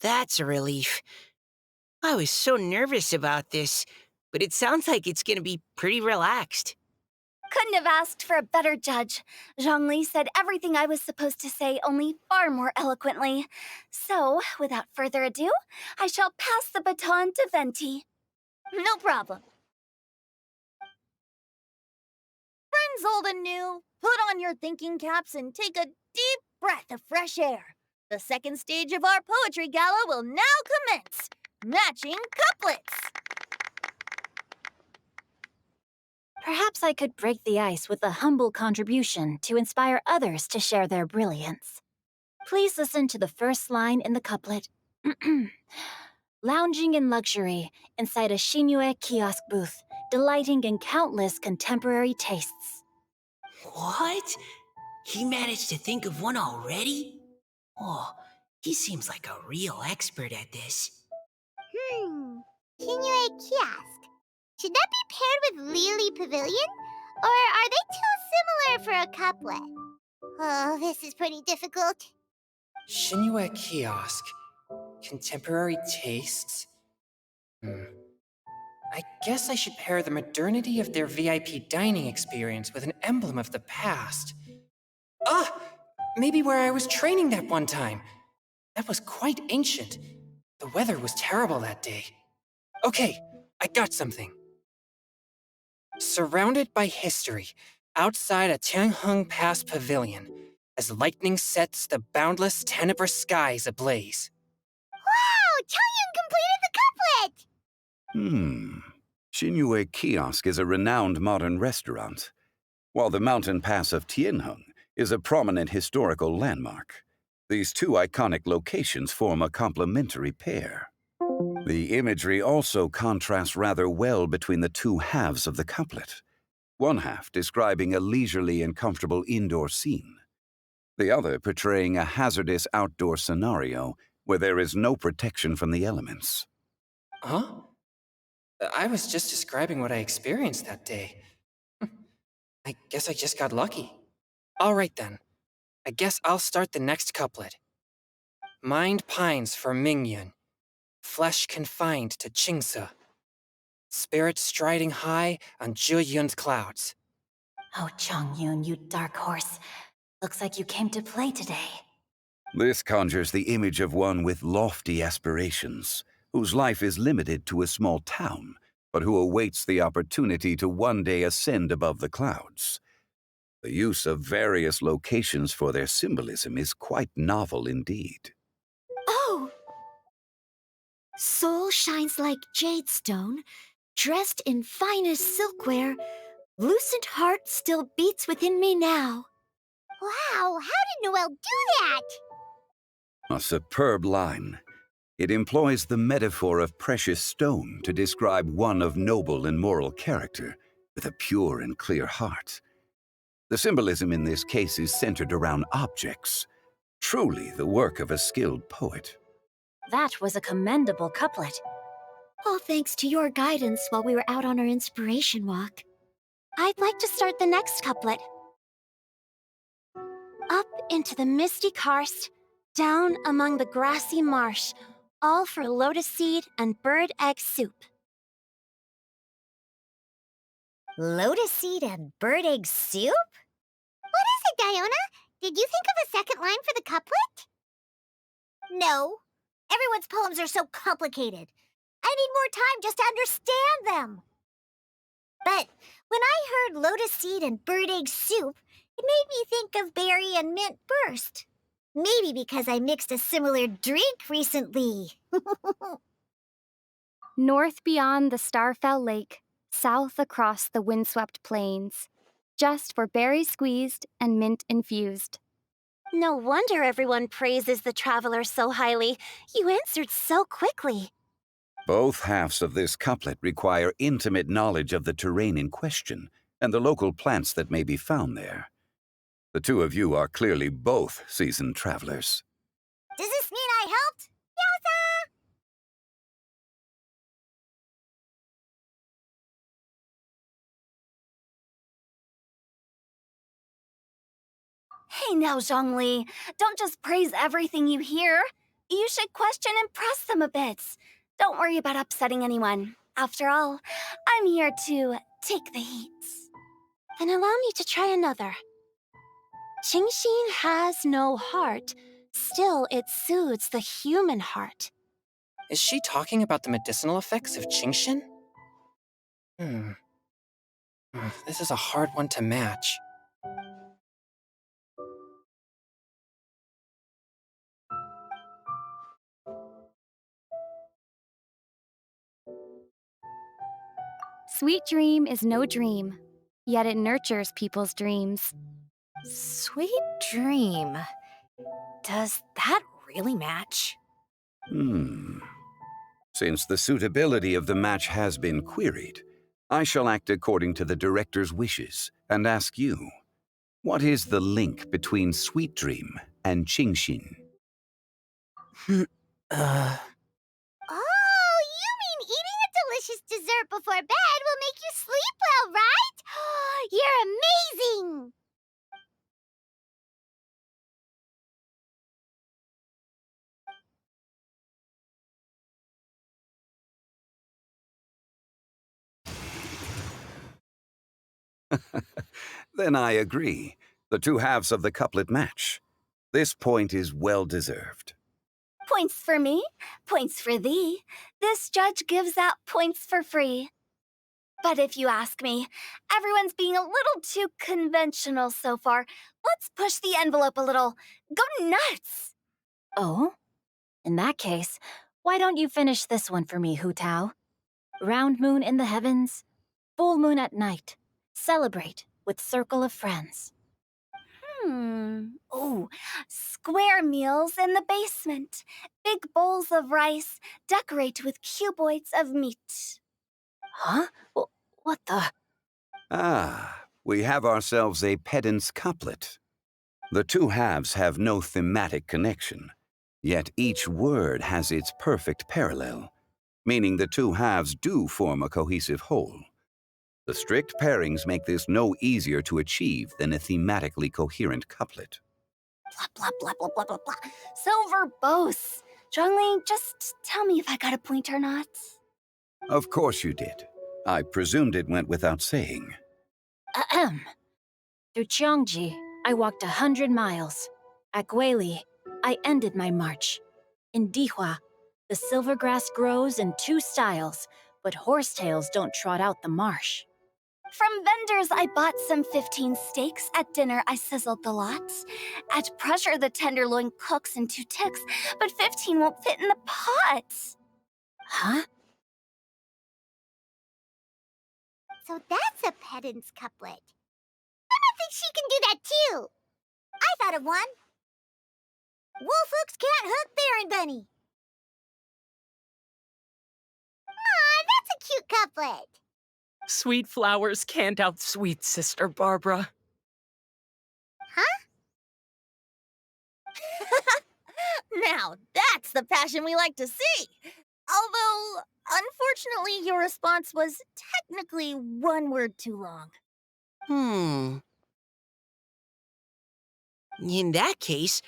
That's a relief. I was so nervous about this, but it sounds like it's gonna be pretty relaxed. Couldn't have asked for a better judge. Zhongli said everything I was supposed to say, only far more eloquently. So, without further ado, I shall pass the baton to Venti. No problem. Friends old and new, put on your thinking caps and take a deep breath of fresh air. The second stage of our poetry gala will now commence. Matching couplets. Perhaps I could break the ice with a humble contribution to inspire others to share their brilliance. Please listen to the first line in the couplet. Lounging in luxury inside a Shinue kiosk booth, delighting in countless contemporary tastes. What? He managed to think of one already? Oh, he seems like a real expert at this. Kinue Kiosk. Should that be paired with Lily Pavilion? Or are they too similar for a couplet? Oh, this is pretty difficult. Shinue Kiosk. Contemporary tastes? I guess I should pair the modernity of their VIP dining experience with an emblem of the past. Ah! Maybe where I was training that one time. That was quite ancient. The weather was terrible that day. Okay, I got something. Surrounded by history, outside a Tianheng Pass pavilion, as lightning sets the boundless tenebrous skies ablaze. Wow! Chongyun completed the couplet! Shinue Kiosk is a renowned modern restaurant, while the mountain pass of Tianheng is a prominent historical landmark. These two iconic locations form a complementary pair. The imagery also contrasts rather well between the two halves of the couplet. One half describing a leisurely and comfortable indoor scene, the other portraying a hazardous outdoor scenario where there is no protection from the elements. Huh? I was just describing what I experienced that day. I guess I just got lucky. All right then. I guess I'll start the next couplet. Mind pines for Mingyun, flesh confined to Qingse, spirit striding high on Zheyun's clouds. Oh, Chongyun, you dark horse. Looks like you came to play today. This conjures the image of one with lofty aspirations, whose life is limited to a small town, but who awaits the opportunity to one day ascend above the clouds. The use of various locations for their symbolism is quite novel indeed. Oh! Soul shines like jadestone, dressed in finest silkware. Lucent heart still beats within me now. Wow, how did Noelle do that? A superb line. It employs the metaphor of precious stone to describe one of noble and moral character, with a pure and clear heart. The symbolism in this case is centered around objects, truly the work of a skilled poet. That was a commendable couplet. All thanks to your guidance while we were out on our inspiration walk. I'd like to start the next couplet. Up into the misty karst, down among the grassy marsh, all for lotus seed and bird egg soup. Lotus seed and bird egg soup? What is it, Diona? Did you think of a second line for the couplet? No. Everyone's poems are so complicated. I need more time just to understand them. But when I heard lotus seed and bird egg soup, it made me think of berry and mint burst. Maybe because I mixed a similar drink recently. North beyond the Starfell Lake, south across the windswept plains, just for berry squeezed and mint infused. No wonder everyone praises the traveler so highly. You answered so quickly. Both halves of this couplet require intimate knowledge of the terrain in question and the local plants that may be found there. The two of you are clearly both seasoned travelers. Does this mean I helped? Yowza! Hey now, Zhongli, don't just praise everything you hear. You should question and press them a bit. Don't worry about upsetting anyone. After all, I'm here to take the heat. Then allow me to try another. Qingxin has no heart, still it soothes the human heart. Is she talking about the medicinal effects of Qingshin? This is a hard one to match. Sweet dream is no dream, yet it nurtures people's dreams. Sweet dream. Does that really match? Since the suitability of the match has been queried, I shall act according to the director's wishes and ask you, what is the link between Sweet Dream and Qingxin? Oh, you mean eating a delicious dessert before bed will make you sleep well, right? You're amazing! Then I agree. The two halves of the couplet match. This point is well deserved. Points for me, points for thee. This judge gives out points for free. But if you ask me, everyone's being a little too conventional so far. Let's push the envelope a little. Go nuts! Oh? In that case, why don't you finish this one for me, Hu Tao? Round moon in the heavens, full moon at night. Celebrate with circle of friends. Oh, square meals in the basement. Big bowls of rice. Decorate with cuboids of meat. Huh? What the? Ah, we have ourselves a pedant's couplet. The two halves have no thematic connection, yet each word has its perfect parallel, meaning the two halves do form a cohesive whole. The strict pairings make this no easier to achieve than a thematically coherent couplet. Blah, blah, blah, blah, blah, blah, blah. So verbose. Zhongli, just tell me if I got a point or not. Of course you did. I presumed it went without saying. Ahem. Through Cheongji, I walked 100 miles. At Guili, I ended my march. In Dihua, the silver grass grows in two styles, but horsetails don't trot out the marsh. From vendors, I bought some 15 steaks. At dinner, I sizzled the lot. At pressure, the tenderloin cooks in 2 ticks, but 15 won't fit in the pot. Huh? So that's a pedant's couplet. I think she can do that too. I thought of one. Wolf hooks can't hook Baron Bunny. Aw, that's a cute couplet. Sweet flowers can't outsweet Sister Barbara. Huh? Now, that's the passion we like to see. Although, unfortunately, your response was technically one word too long. In that case,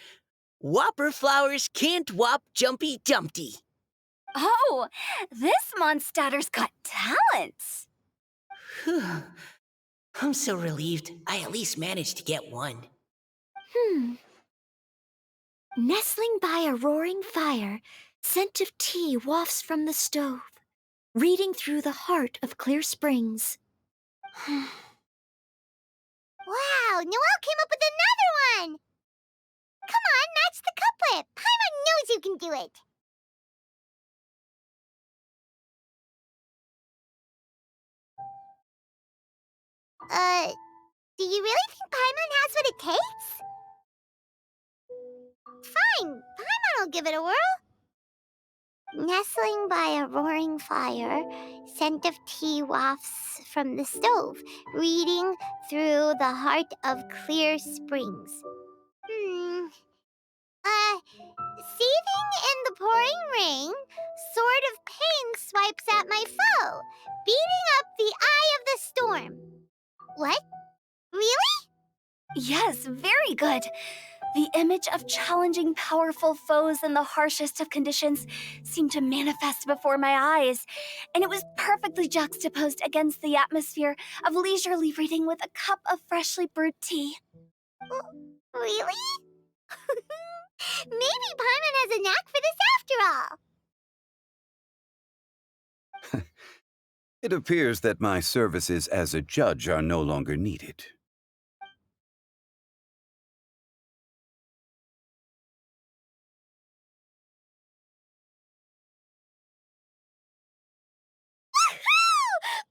Whopper flowers can't whop Jumpy Dumpty. Oh, this Mondstadter's got talents. Whew. I'm so relieved I at least managed to get one. Nestling by a roaring fire, scent of tea wafts from the stove, reading through the heart of clear springs. Wow, Noelle came up with another one! Come on, match the couplet! Paimon knows you can do it! Do you really think Paimon has what it takes? Fine, Paimon will give it a whirl. Nestling by a roaring fire, scent of tea wafts from the stove, reading through the heart of clear springs. Seething in the pouring rain, sword of pain swipes at my foe, beating up the eye of the storm. What? Really? Yes, very good. The image of challenging powerful foes in the harshest of conditions seemed to manifest before my eyes, and it was perfectly juxtaposed against the atmosphere of leisurely reading with a cup of freshly brewed tea. Really? Maybe Paimon has a knack for this after all. It appears that my services as a judge are no longer needed.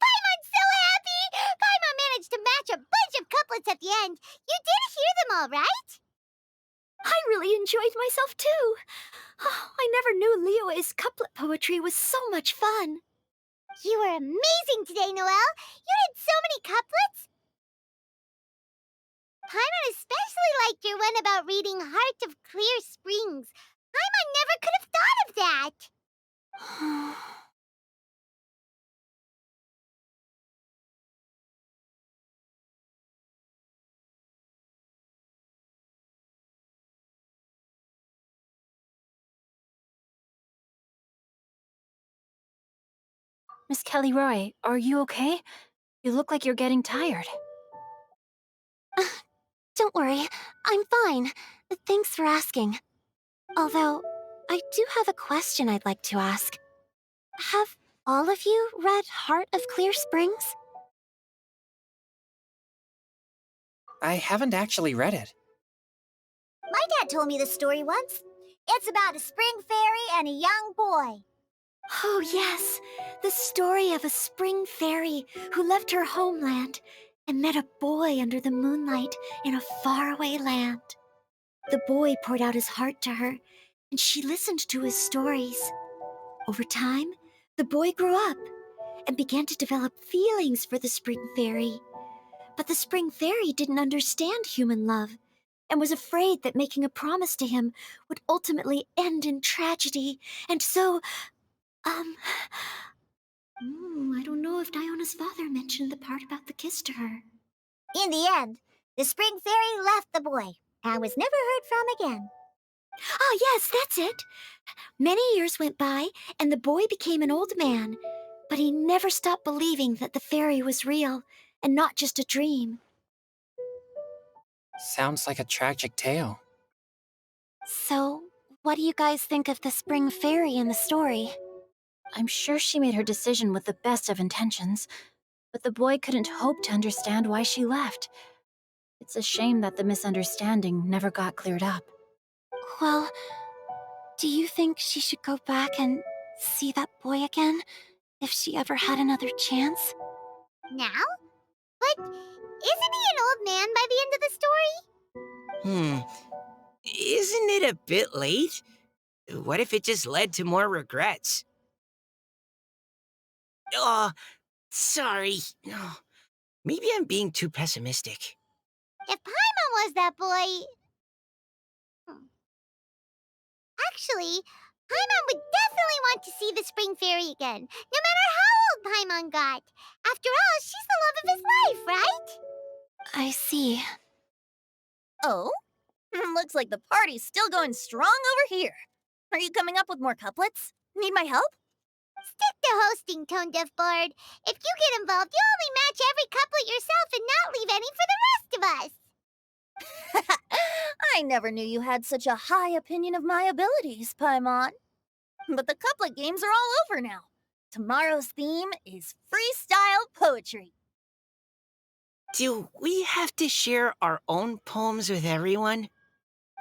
Paimon's so happy! Paimon managed to match a bunch of couplets at the end. You did hear them all, right? I really enjoyed myself too. I never knew Liyue's couplet poetry was so much fun. You were amazing today, Noelle. You did so many couplets. Paimon especially liked your one about reading Heart of Clear Springs. Paimon never could have thought of that. Miss Kelly Roy, are you okay? You look like you're getting tired. don't worry. I'm fine. Thanks for asking. Although, I do have a question I'd like to ask. Have all of you read Heart of Clear Springs? I haven't actually read it. My dad told me the story once. It's about a spring fairy and a young boy. Oh, yes. The story of a spring fairy who left her homeland and met a boy under the moonlight in a faraway land. The boy poured out his heart to her, and she listened to his stories. Over time, the boy grew up and began to develop feelings for the spring fairy. But the spring fairy didn't understand human love and was afraid that making a promise to him would ultimately end in tragedy. And so, I don't know if Diona's father mentioned the part about the kiss to her. In the end, the spring fairy left the boy and was never heard from again. Ah, yes, that's it. Many years went by, and the boy became an old man, but he never stopped believing that the fairy was real and not just a dream. Sounds like a tragic tale. So, what do you guys think of the spring fairy in the story? I'm sure she made her decision with the best of intentions, but the boy couldn't hope to understand why she left. It's a shame that the misunderstanding never got cleared up. Well, do you think she should go back and see that boy again if she ever had another chance? Now? But isn't he an old man by the end of the story? Isn't it a bit late? What if it just led to more regrets? Oh, sorry. Oh, maybe I'm being too pessimistic. If Paimon was that boy... Actually, Paimon would definitely want to see the spring fairy again, no matter how old Paimon got. After all, she's the love of his life, right? I see. Oh? Looks like the party's still going strong over here. Are you coming up with more couplets? Need my help? Stick to hosting, Tone Deaf Bard. If you get involved, you'll only match every couplet yourself and not leave any for the rest of us. I never knew you had such a high opinion of my abilities, Paimon. But the couplet games are all over now. Tomorrow's theme is freestyle poetry. Do we have to share our own poems with everyone?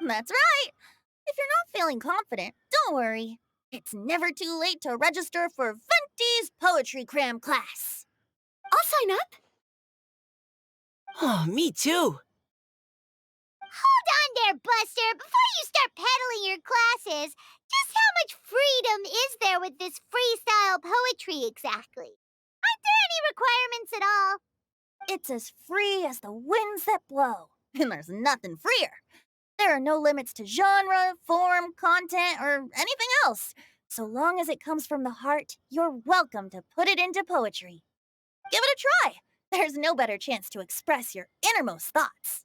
That's right. If you're not feeling confident, don't worry. It's never too late to register for Venti's Poetry Cram class. I'll sign up. Oh, me too. Hold on there, Buster. Before you start peddling your classes, just how much freedom is there with this freestyle poetry exactly? Aren't there any requirements at all? It's as free as the winds that blow, and there's nothing freer. There are no limits to genre, form, content, or anything else. So long as it comes from the heart, you're welcome to put it into poetry. Give it a try. There's no better chance to express your innermost thoughts.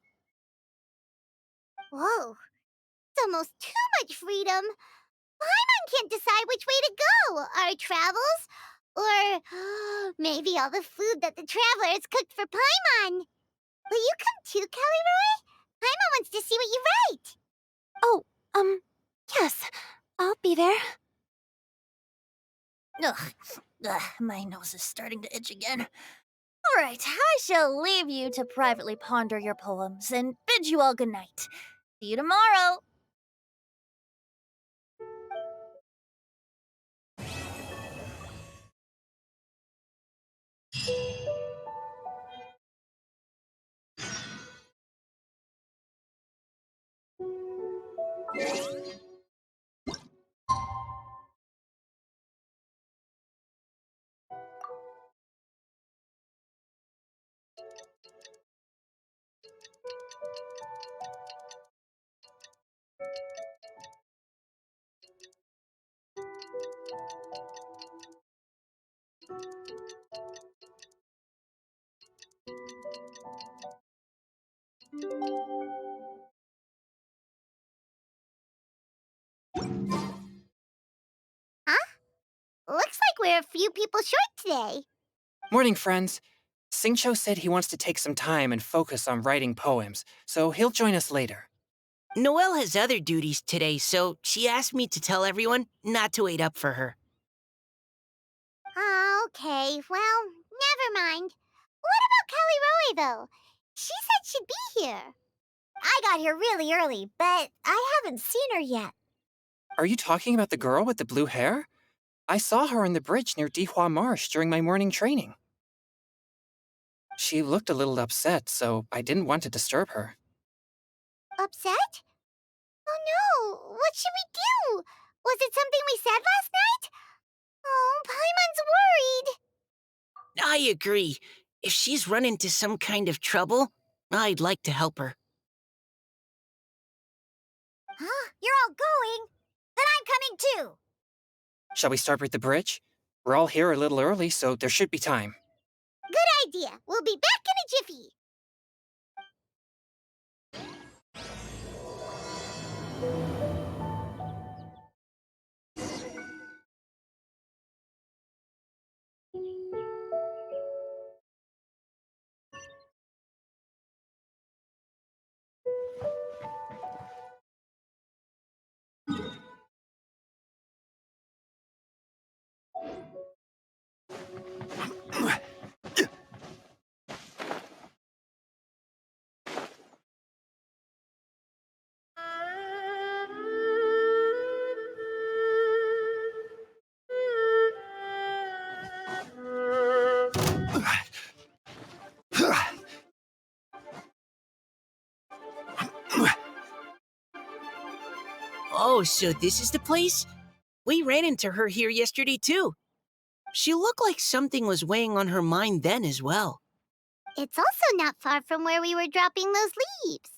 Whoa, it's almost too much freedom. Paimon can't decide which way to go. Our travels? Or maybe all the food that the travelers cooked for Paimon. Will you come too, Kelly Roy? Paimon wants to see what you write. Oh, yes. I'll be there. Ugh, my nose is starting to itch again. All right, I shall leave you to privately ponder your poems and bid you all good night. See you tomorrow. Huh? Looks like we're a few people short today. Morning, friends. Singcho said he wants to take some time and focus on writing poems, so he'll join us later. Noelle has other duties today, so she asked me to tell everyone not to wait up for her. Oh, okay, well, never mind. What about Kelly Roy, though? She said she'd be here. I got here really early, but I haven't seen her yet. Are you talking about the girl with the blue hair? I saw her on the bridge near Dihua Marsh during my morning training. She looked a little upset, so I didn't want to disturb her. Upset? Oh no, what should we do? Was it something we said last night? Oh, Paimon's worried. I agree. If she's run into some kind of trouble, I'd like to help her. Huh? You're all going? Then I'm coming too. Shall we start with the bridge? We're all here a little early, so there should be time. Good idea. We'll be back in a jiffy. Oh, so this is the place? We ran into her here yesterday, too. She looked like something was weighing on her mind then as well. It's also not far from where we were dropping those leaves.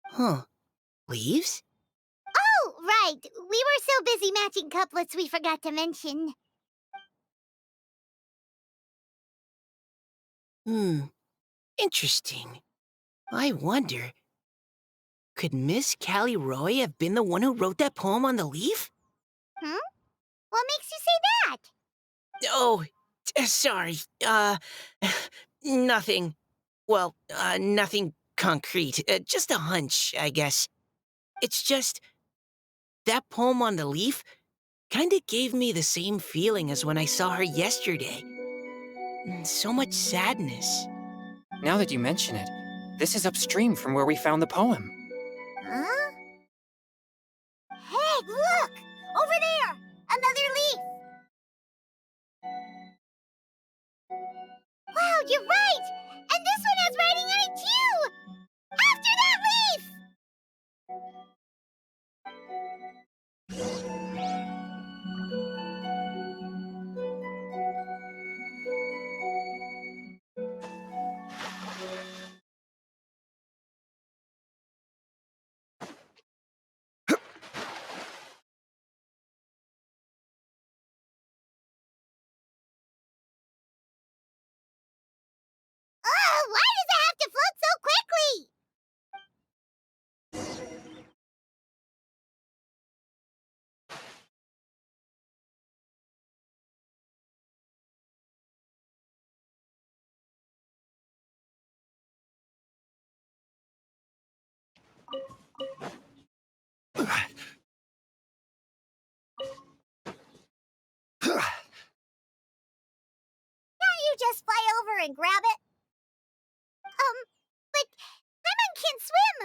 Huh. Leaves? Oh, right. We were so busy matching couplets we forgot to mention. Interesting. I wonder, could Miss Callie Roy have been the one who wrote that poem on the leaf? Hmm? What makes you say that? Oh, sorry. Nothing. Well, nothing concrete. Just a hunch, I guess. It's just, that poem on the leaf kinda gave me the same feeling as when I saw her yesterday. So much sadness. Now that you mention it, this is upstream from where we found the poem. Huh? Hey, look! Over there! Another leaf! Wow, you're right! And this one has writing on it too! After that leaf! Why does it have to float so quickly? Can't you just fly over and grab it? But Paimon can't swim!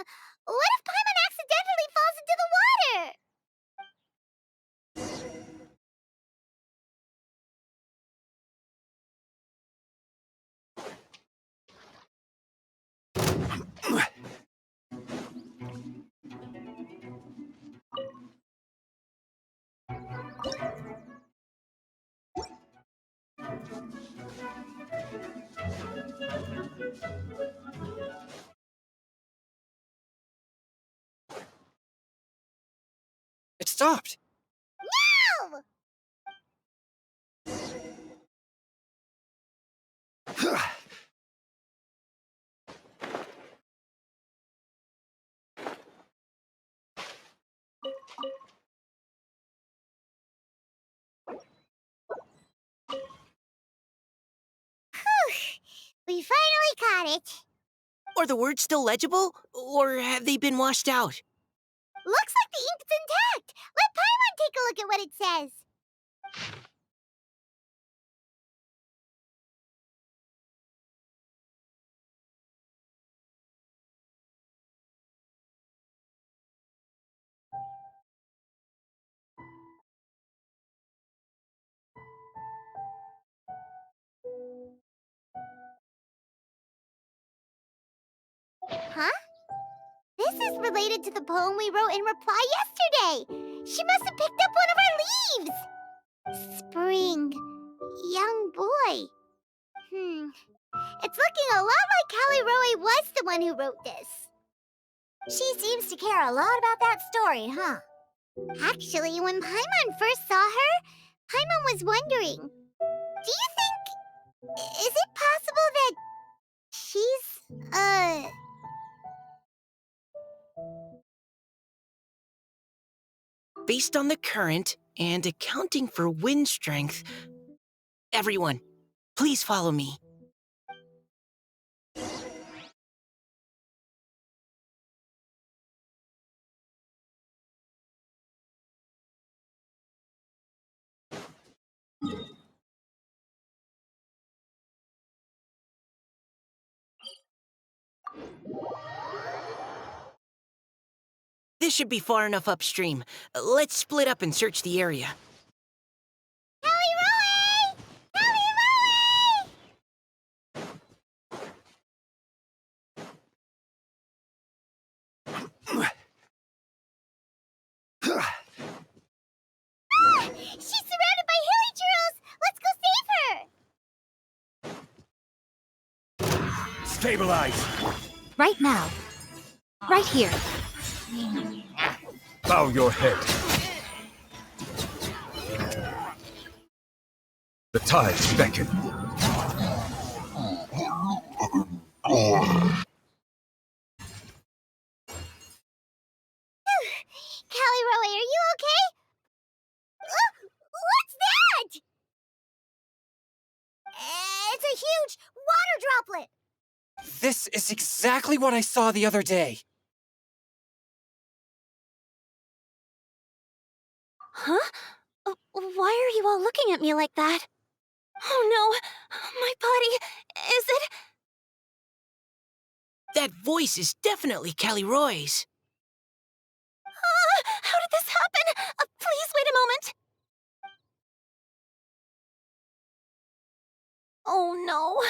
What if Paimon accidentally falls into the water? It stopped! No! We finally caught it. Are the words still legible, or have they been washed out? Looks like the ink's intact. Let Paimon take a look at what it says. Huh? This is related to the poem we wrote in reply yesterday. She must have picked up one of our leaves. Spring. Young boy. It's looking a lot like Callie Roe was the one who wrote this. She seems to care a lot about that story, huh? Actually, when Paimon first saw her, Paimon was wondering, do you think... is it possible that she's, Based on the current and accounting for wind strength, everyone, please follow me. This should be far enough upstream. Let's split up and search the area. Callie Roe! Callie Roe! She's surrounded by hilly churros! Let's go save her! Stabilize! Right now. Right here. Bow your head. The tides beckon. Callie Roe, are you okay? What's that? It's a huge water droplet! This is exactly what I saw the other day. Huh? Why are you all looking at me like that? Oh no! My body... is it... That voice is definitely Callie Roy's. How did this happen? Please wait a moment. Oh no.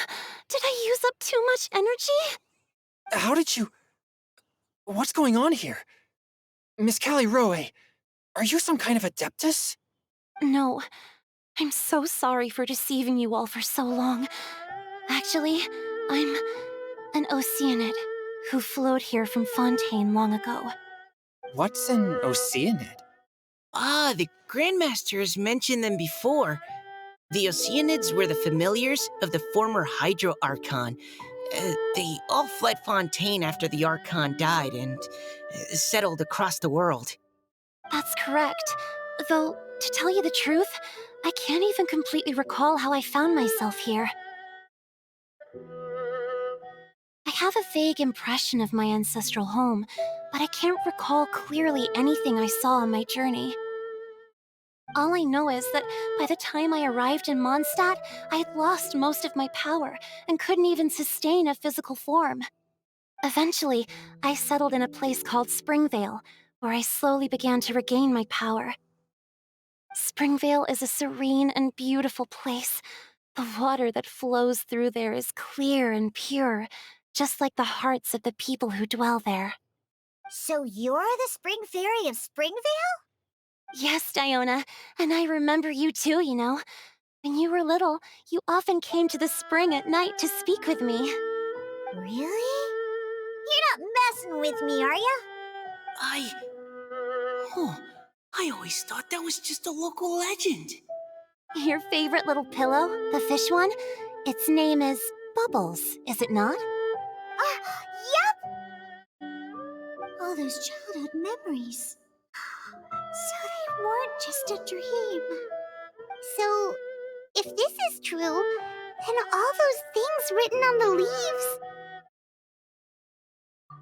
Did I use up too much energy? How did you... What's going on here? Miss Callie Roe, are you some kind of adeptus? No. I'm so sorry for deceiving you all for so long. Actually, I'm an Oceanid who flowed here from Fontaine long ago. What's an Oceanid? Ah, the Grandmaster has mentioned them before. The Oceanids were the familiars of the former Hydro Archon. They all fled Fontaine after the Archon died and settled across the world. That's correct. Though, to tell you the truth, I can't even completely recall how I found myself here. I have a vague impression of my ancestral home, but I can't recall clearly anything I saw on my journey. All I know is that by the time I arrived in Mondstadt, I had lost most of my power and couldn't even sustain a physical form. Eventually, I settled in a place called Springvale, where I slowly began to regain my power. Springvale is a serene and beautiful place. The water that flows through there is clear and pure, just like the hearts of the people who dwell there. So you're the Spring Fairy of Springvale? Yes, Diona, and I remember you too, you know. When you were little, you often came to the spring at night to speak with me. Really? You're not messing with me, are ya? I always thought that was just a local legend. Your favorite little pillow, the fish one? Its name is Bubbles, is it not? Yep! All those childhood memories. So they weren't just a dream. So, if this is true, And all those things written on the leaves.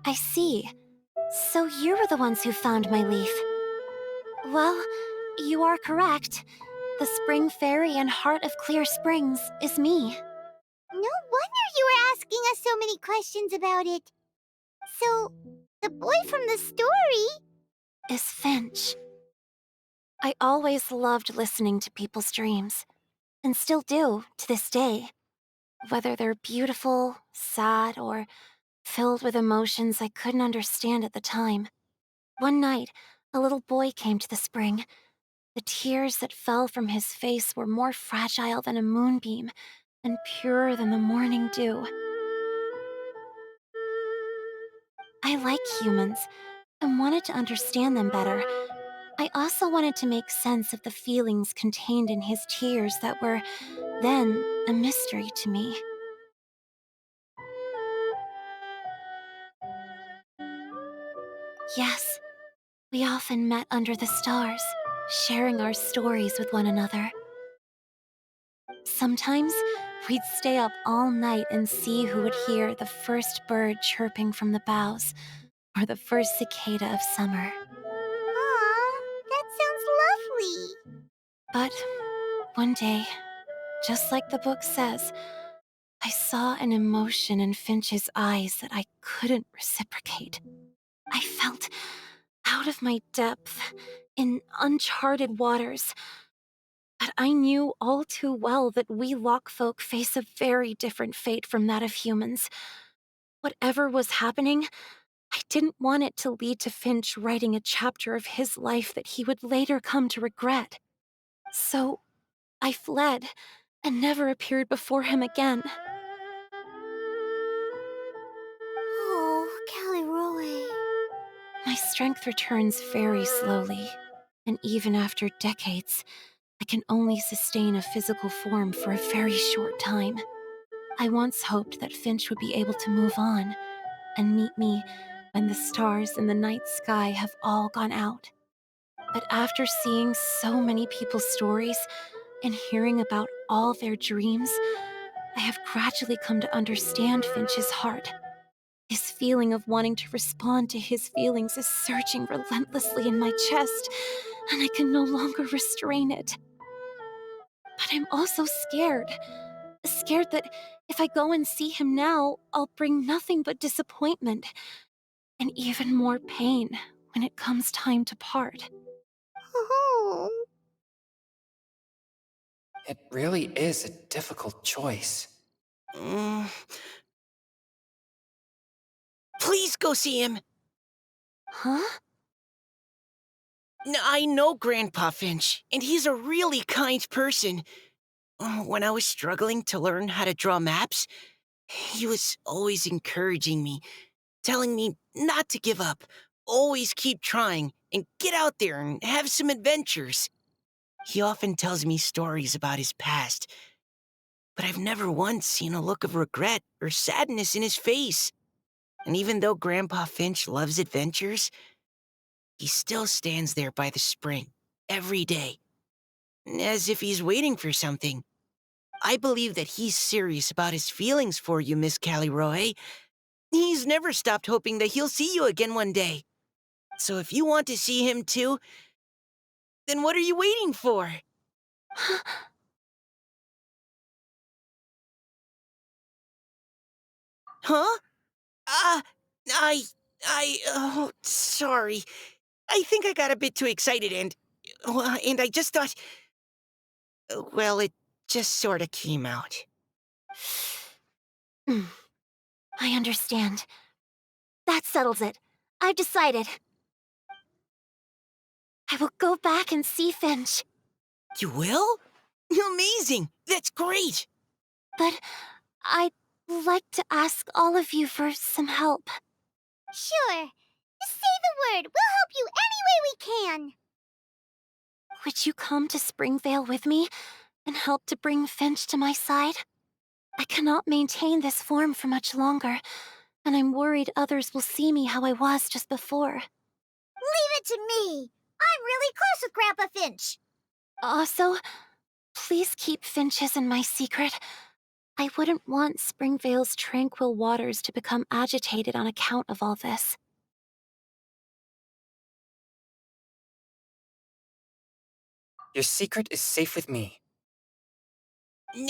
I see. So you were the ones who found my leaf. Well, you are correct. The Spring Fairy and Heart of Clear Springs is me. No wonder you were asking us so many questions about it. So, the boy from the story Is Finch. I always loved listening to people's dreams, and still do to this day. Whether they're beautiful, sad, or filled with emotions I couldn't understand at the time. One night, a little boy came to the spring. The tears that fell from his face were more fragile than a moonbeam and purer than the morning dew. I like humans and wanted to understand them better. I also wanted to make sense of the feelings contained in his tears that were, then, a mystery to me. Yes, we often met under the stars, sharing our stories with one another. Sometimes, we'd stay up all night and see who would hear the first bird chirping from the boughs, or the first cicada of summer. Aw, that sounds lovely. But one day, just like the book says, I saw an emotion in Finch's eyes that I couldn't reciprocate. I felt out of my depth, in uncharted waters. But I knew all too well that we Lockfolk face a very different fate from that of humans. Whatever was happening, I didn't want it to lead to Finch writing a chapter of his life that he would later come to regret. So, I fled, and never appeared before him again. Oh, Caliroe. My strength returns very slowly, and even after decades, I can only sustain a physical form for a very short time. I once hoped that Finch would be able to move on and meet me when the stars in the night sky have all gone out. But after seeing so many people's stories and hearing about all their dreams, I have gradually come to understand Finch's heart. This feeling of wanting to respond to his feelings is surging relentlessly in my chest, and I can no longer restrain it. But I'm also scared. Scared that if I go and see him now, I'll bring nothing but disappointment and even more pain when it comes time to part. Oh. It really is a difficult choice. Please go see him. Huh? I know Grandpa Finch, and he's a really kind person. When I was struggling to learn how to draw maps, he was always encouraging me, telling me not to give up, always keep trying, and get out there and have some adventures. He often tells me stories about his past, but I've never once seen a look of regret or sadness in his face. And even though Grandpa Finch loves adventures, he still stands there by the spring, every day, as if he's waiting for something. I believe that he's serious about his feelings for you, Miss Caliroe. He's never stopped hoping that he'll see you again one day. So if you want to see him too, then what are you waiting for? Huh? Uh, oh, sorry. I think I got a bit too excited and I just thought, well, it just sort of came out. I understand. That settles it. I've decided. I will go back and see Finch. You will? Amazing! That's great! But I'd like to ask all of you for some help. Sure. Just say the word. We'll help you any way we can. Would you come to Springvale with me and help to bring Finch to my side? I cannot maintain this form for much longer, and I'm worried others will see me how I was just before. Leave it to me. I'm really close with Grandpa Finch. Also, please keep Finch's in my secret. I wouldn't want Springvale's tranquil waters to become agitated on account of all this. Your secret is safe with me.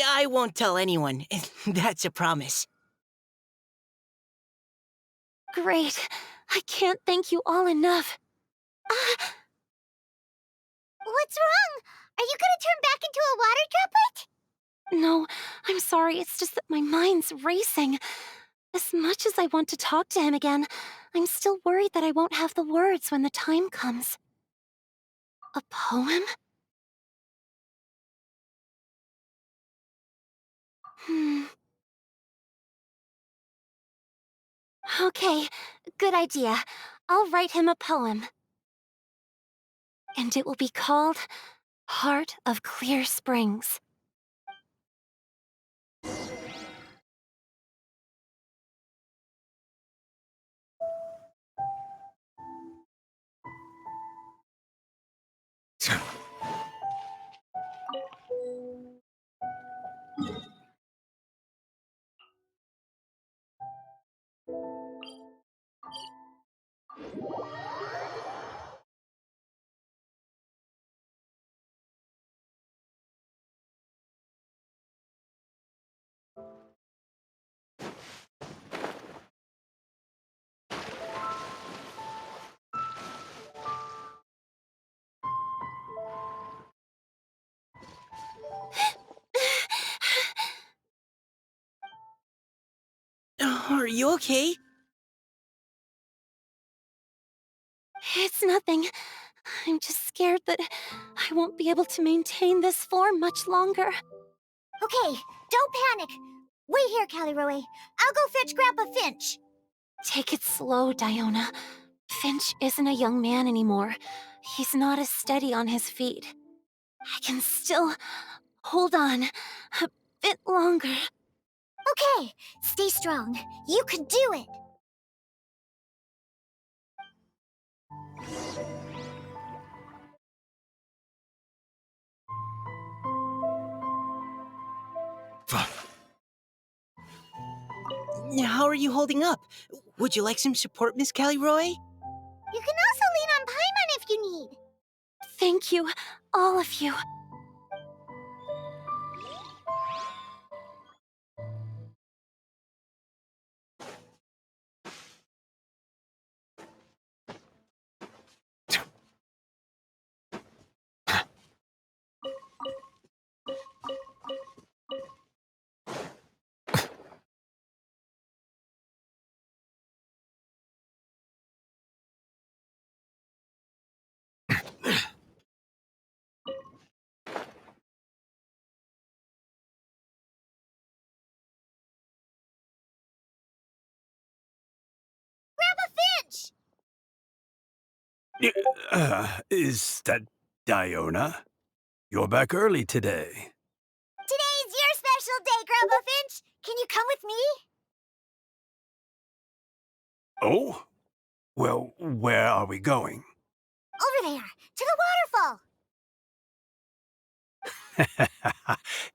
I won't tell anyone. That's a promise. Great. I can't thank you all enough. What's wrong? Are you gonna turn back into a water droplet? No, I'm sorry, it's just that my mind's racing. As much as I want to talk to him again, I'm still worried that I won't have the words when the time comes. A poem? Okay, good idea. I'll write him a poem. And it will be called Heart of Clear Springs. Are you okay? It's nothing. I'm just scared that I won't be able to maintain this form much longer. Okay, don't panic. Wait here, Caliroe. I'll go fetch Grandpa Finch. Take it slow, Diona. Finch isn't a young man anymore. He's not as steady on his feet. I can still hold on a bit longer. Okay, stay strong. You can do it. How are you holding up? Would you like some support, Miss Caliroy? You can also lean on Paimon if you need. Thank you, all of you. Grandpa Finch! Is that Diona? You're back early today. Today's your special day, Grandpa Finch. Can you come with me? Oh? Well, where are we going? Over there, to the waterfall.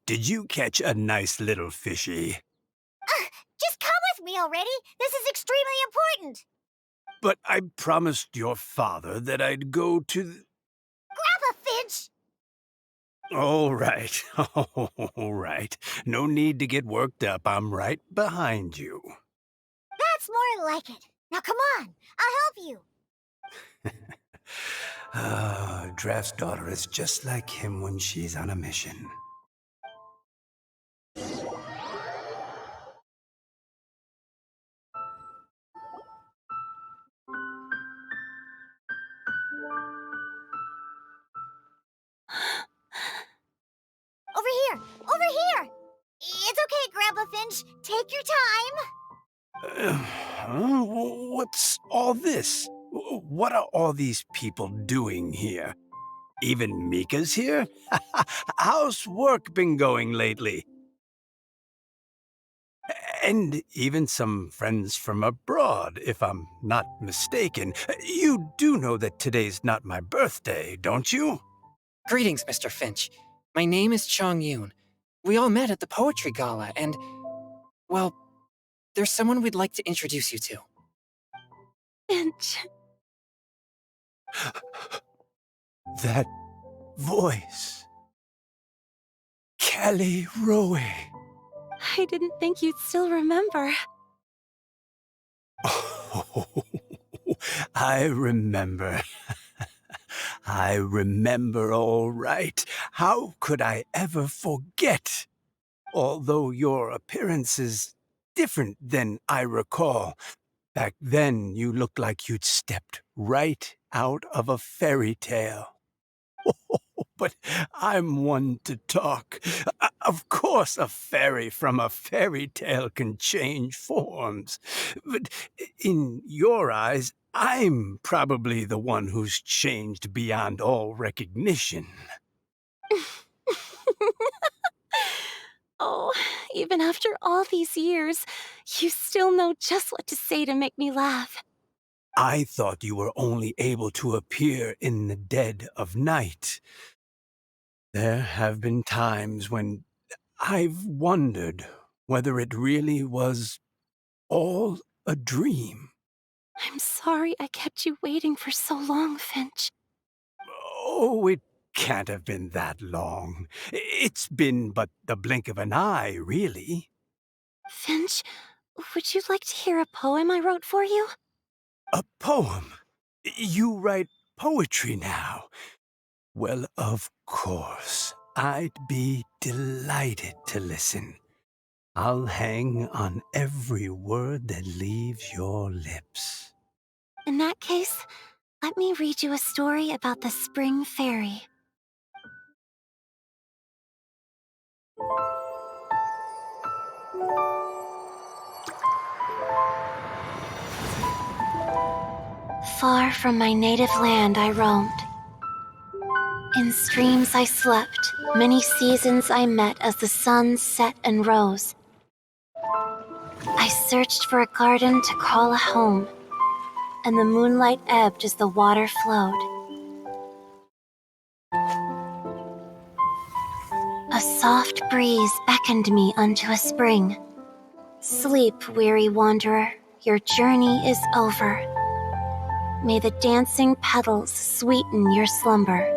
Did you catch a nice little fishy? Just come with me already. This is extremely important. But I promised your father that I'd go to Grandpa Finch! All right, all right. No need to get worked up. I'm right behind you. That's more like it. Now come on, I'll help you. Draft's daughter is just like him when she's on a mission. Over here! Over here! It's okay, Grandpa Finch. Take your time. What's all this? What are all these people doing here? Even Mika's here? How's work been going lately? And even some friends from abroad, if I'm not mistaken. You do know that today's not my birthday, don't you? Greetings, Mr. Finch. My name is Chong Yoon. We all met at the poetry gala, and, well, there's someone we'd like to introduce you to. Finch. That voice. Kelly Rowe. I didn't think you'd still remember. Oh, I remember. I remember all right. How could I ever forget? Although your appearance is different than I recall. Back then, you looked like you'd stepped right out of a fairy tale. But I'm one to talk. Of course, a fairy from a fairy tale can change forms. But in your eyes, I'm probably the one who's changed beyond all recognition. Oh, even after all these years, you still know just what to say to make me laugh. I thought you were only able to appear in the dead of night. There have been times when I've wondered whether it really was all a dream. I'm sorry I kept you waiting for so long, Finch. Oh, it can't have been that long. It's been but the blink of an eye, really. Finch, would you like to hear a poem I wrote for you? A poem? You write poetry now? Well, of course. I'd be delighted to listen. I'll hang on every word that leaves your lips. In that case, let me read you a story about the Spring Fairy. Far from my native land I roamed. In streams I slept, many seasons I met as the sun set and rose. I searched for a garden to call a home, and the moonlight ebbed as the water flowed. A soft breeze beckoned me unto a spring. Sleep, weary wanderer, your journey is over. May the dancing petals sweeten your slumber.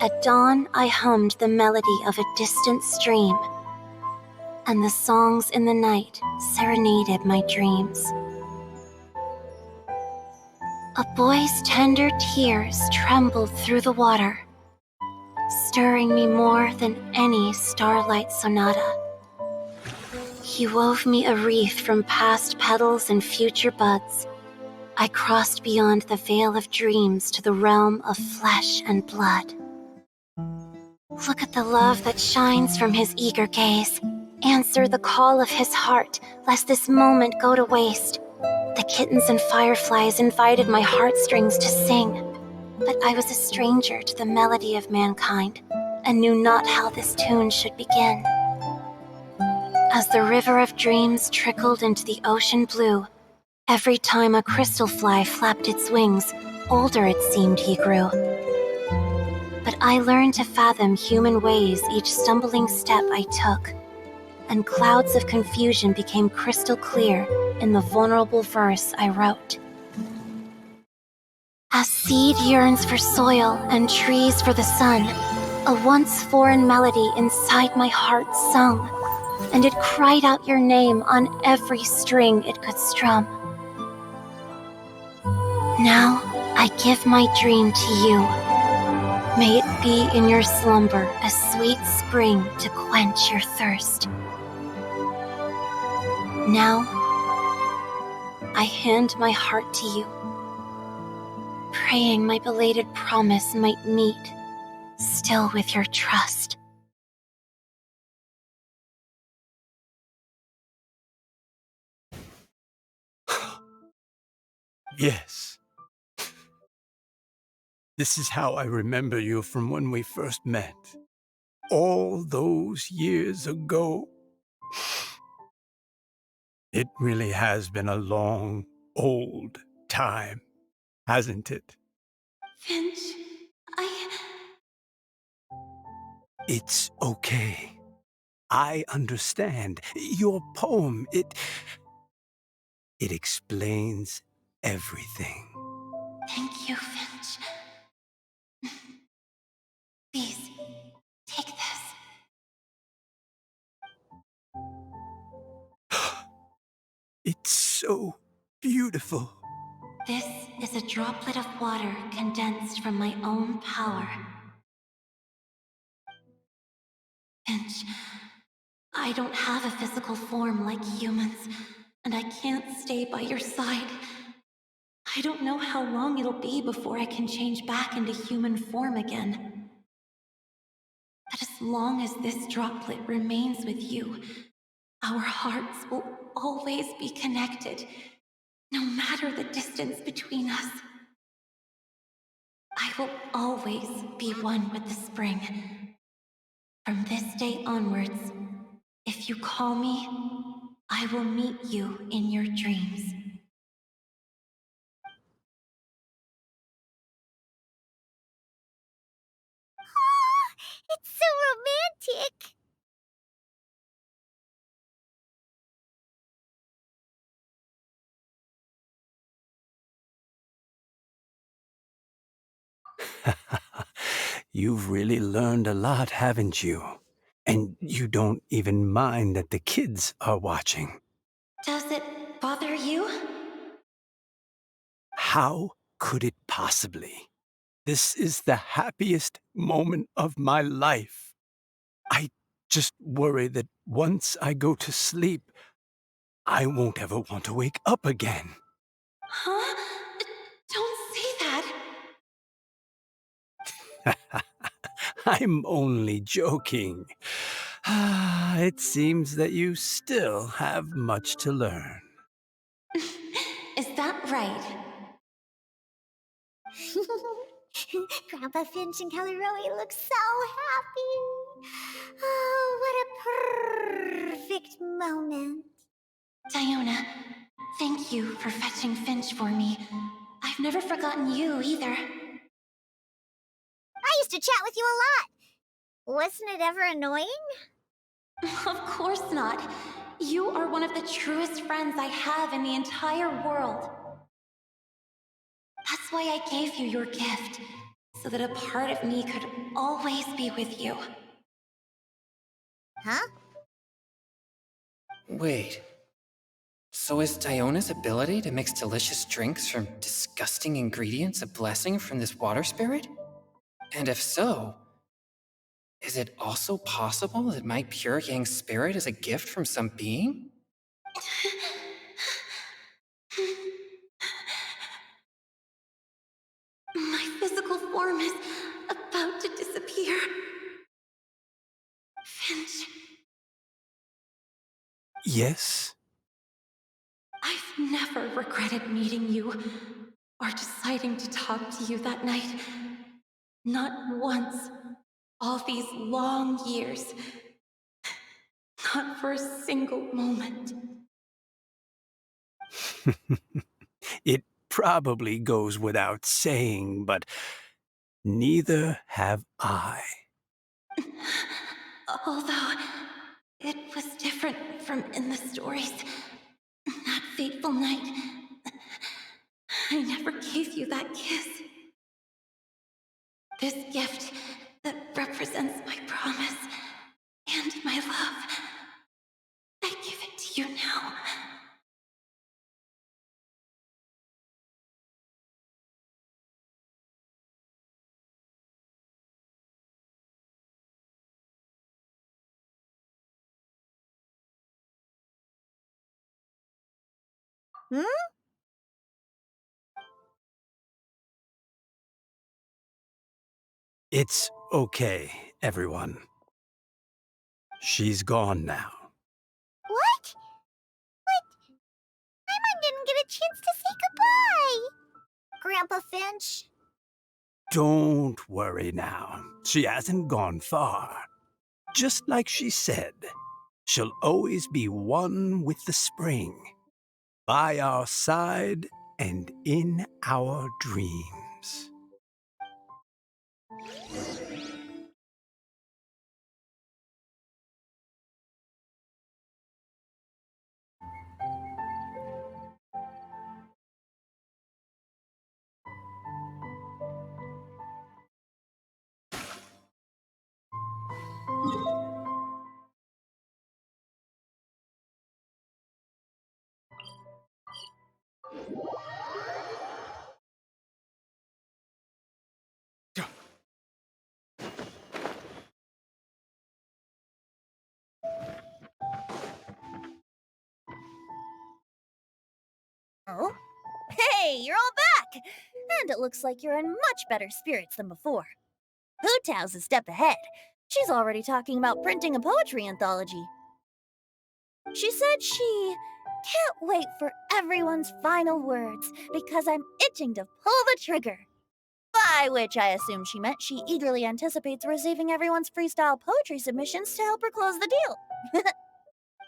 At dawn, I hummed the melody of a distant stream, and the songs in the night serenaded my dreams. A boy's tender tears trembled through the water, stirring me more than any starlight sonata. He wove me a wreath from past petals and future buds. I crossed beyond the veil of dreams to the realm of flesh and blood. Look at the love that shines from his eager gaze. Answer the call of his heart, lest this moment go to waste. The kittens and fireflies invited my heartstrings to sing, but I was a stranger to the melody of mankind, and knew not how this tune should begin. As the river of dreams trickled into the ocean blue, every time a crystal fly flapped its wings, older it seemed he grew. But I learned to fathom human ways each stumbling step I took, and clouds of confusion became crystal clear in the vulnerable verse I wrote. As seed yearns for soil and trees for the sun, a once foreign melody inside my heart sung, and it cried out your name on every string it could strum. Now I give my dream to you. May it be in your slumber a sweet spring to quench your thirst. Now, I hand my heart to you, praying my belated promise might meet, still with your trust. Yes. This is how I remember you from when we first met. All those years ago. It really has been a long, old time, hasn't it? Finch, It's okay. I understand. Your poem, it explains everything. Thank you, Finch. Please, take this. It's so beautiful. This is a droplet of water condensed from my own power. Finch, I don't have a physical form like humans, and I can't stay by your side. I don't know how long it'll be before I can change back into human form again. But as long as this droplet remains with you, our hearts will always be connected, no matter the distance between us. I will always be one with the spring. From this day onwards, if you call me, I will meet you in your dreams. It's so romantic. You've really learned a lot, haven't you? And you don't even mind that the kids are watching. Does it bother you? How could it possibly? This is the happiest moment of my life. I just worry that once I go to sleep, I won't ever want to wake up again. Huh? Don't say that. I'm only joking. It seems that you still have much to learn. Is that right? Grandpa Finch and Kelly Rowie look so happy. Oh, what a perfect moment. Diona, thank you for fetching Finch for me. I've never forgotten you either. I used to chat with you a lot. Wasn't it ever annoying? Of course not. You are one of the truest friends I have in the entire world. That's why I gave you your gift, so that a part of me could always be with you. Huh? Wait. So is Diona's ability to mix delicious drinks from disgusting ingredients a blessing from this water spirit? And if so, is it also possible that my pure yang spirit is a gift from some being? My physical form is about to disappear. Finch, Yes? I've never regretted meeting you or deciding to talk to you that night. Not once. All these long years. Not for a single moment. It probably goes without saying, but neither have I. Although, it was different from in the stories. That fateful night, I never gave you that kiss. This gift that represents my promise and my love, I give it to you now. Hmm? It's okay, everyone. She's gone now. What? But Paimon didn't get a chance to say goodbye. Grandpa Finch. Don't worry now. She hasn't gone far. Just like she said, she'll always be one with the spring, by our side and in our dreams. Oh? Hey, you're all back! And it looks like you're in much better spirits than before. Hootow's a step ahead. She's already talking about printing a poetry anthology. She said she can't wait for everyone's final words because I'm itching to pull the trigger. By which I assume she meant she eagerly anticipates receiving everyone's freestyle poetry submissions to help her close the deal.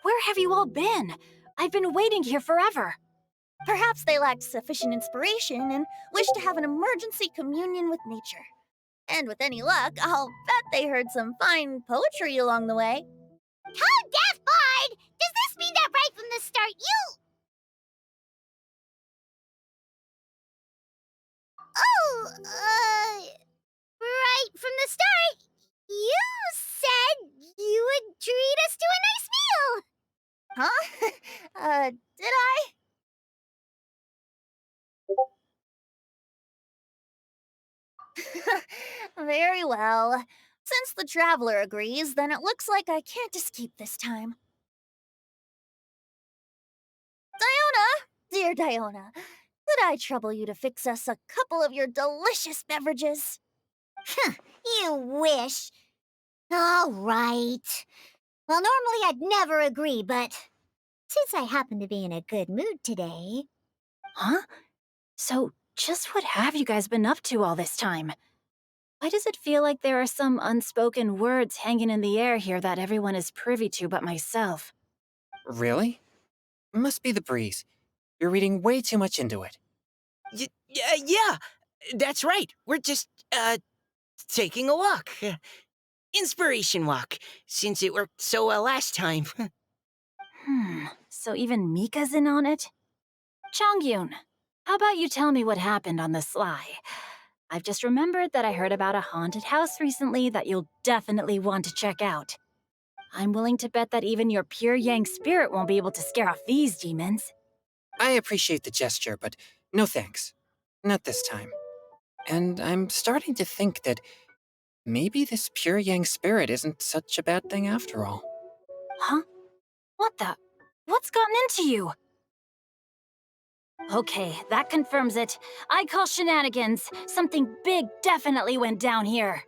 Where have you all been? I've been waiting here forever. Perhaps they lacked sufficient inspiration and wished to have an emergency communion with nature. And with any luck, I'll bet they heard some fine poetry along the way. Code Death Bard! Does this mean that right from the start right from the start, you said you would treat us to a nice meal! Huh? Did I? Very well. Since the traveler agrees, then it looks like I can't escape this time. Diona! Dear Diona, could I trouble you to fix us a couple of your delicious beverages? You wish. All right. Well, normally I'd never agree, but since I happen to be in a good mood today... Huh? So, just what have you guys been up to all this time? Why does it feel like there are some unspoken words hanging in the air here that everyone is privy to but myself? Really? Must be the breeze. You're reading way too much into it. Yeah, that's right. We're just, taking a walk. Inspiration walk, since it worked so well last time. So even Mika's in on it? Chongyun, how about you tell me what happened on the sly? I've just remembered that I heard about a haunted house recently that you'll definitely want to check out. I'm willing to bet that even your pure Yang spirit won't be able to scare off these demons. I appreciate the gesture, but no thanks. Not this time. And I'm starting to think that maybe this pure Yang spirit isn't such a bad thing after all. Huh? What the? What's gotten into you? Okay, that confirms it. I call shenanigans. Something big definitely went down here.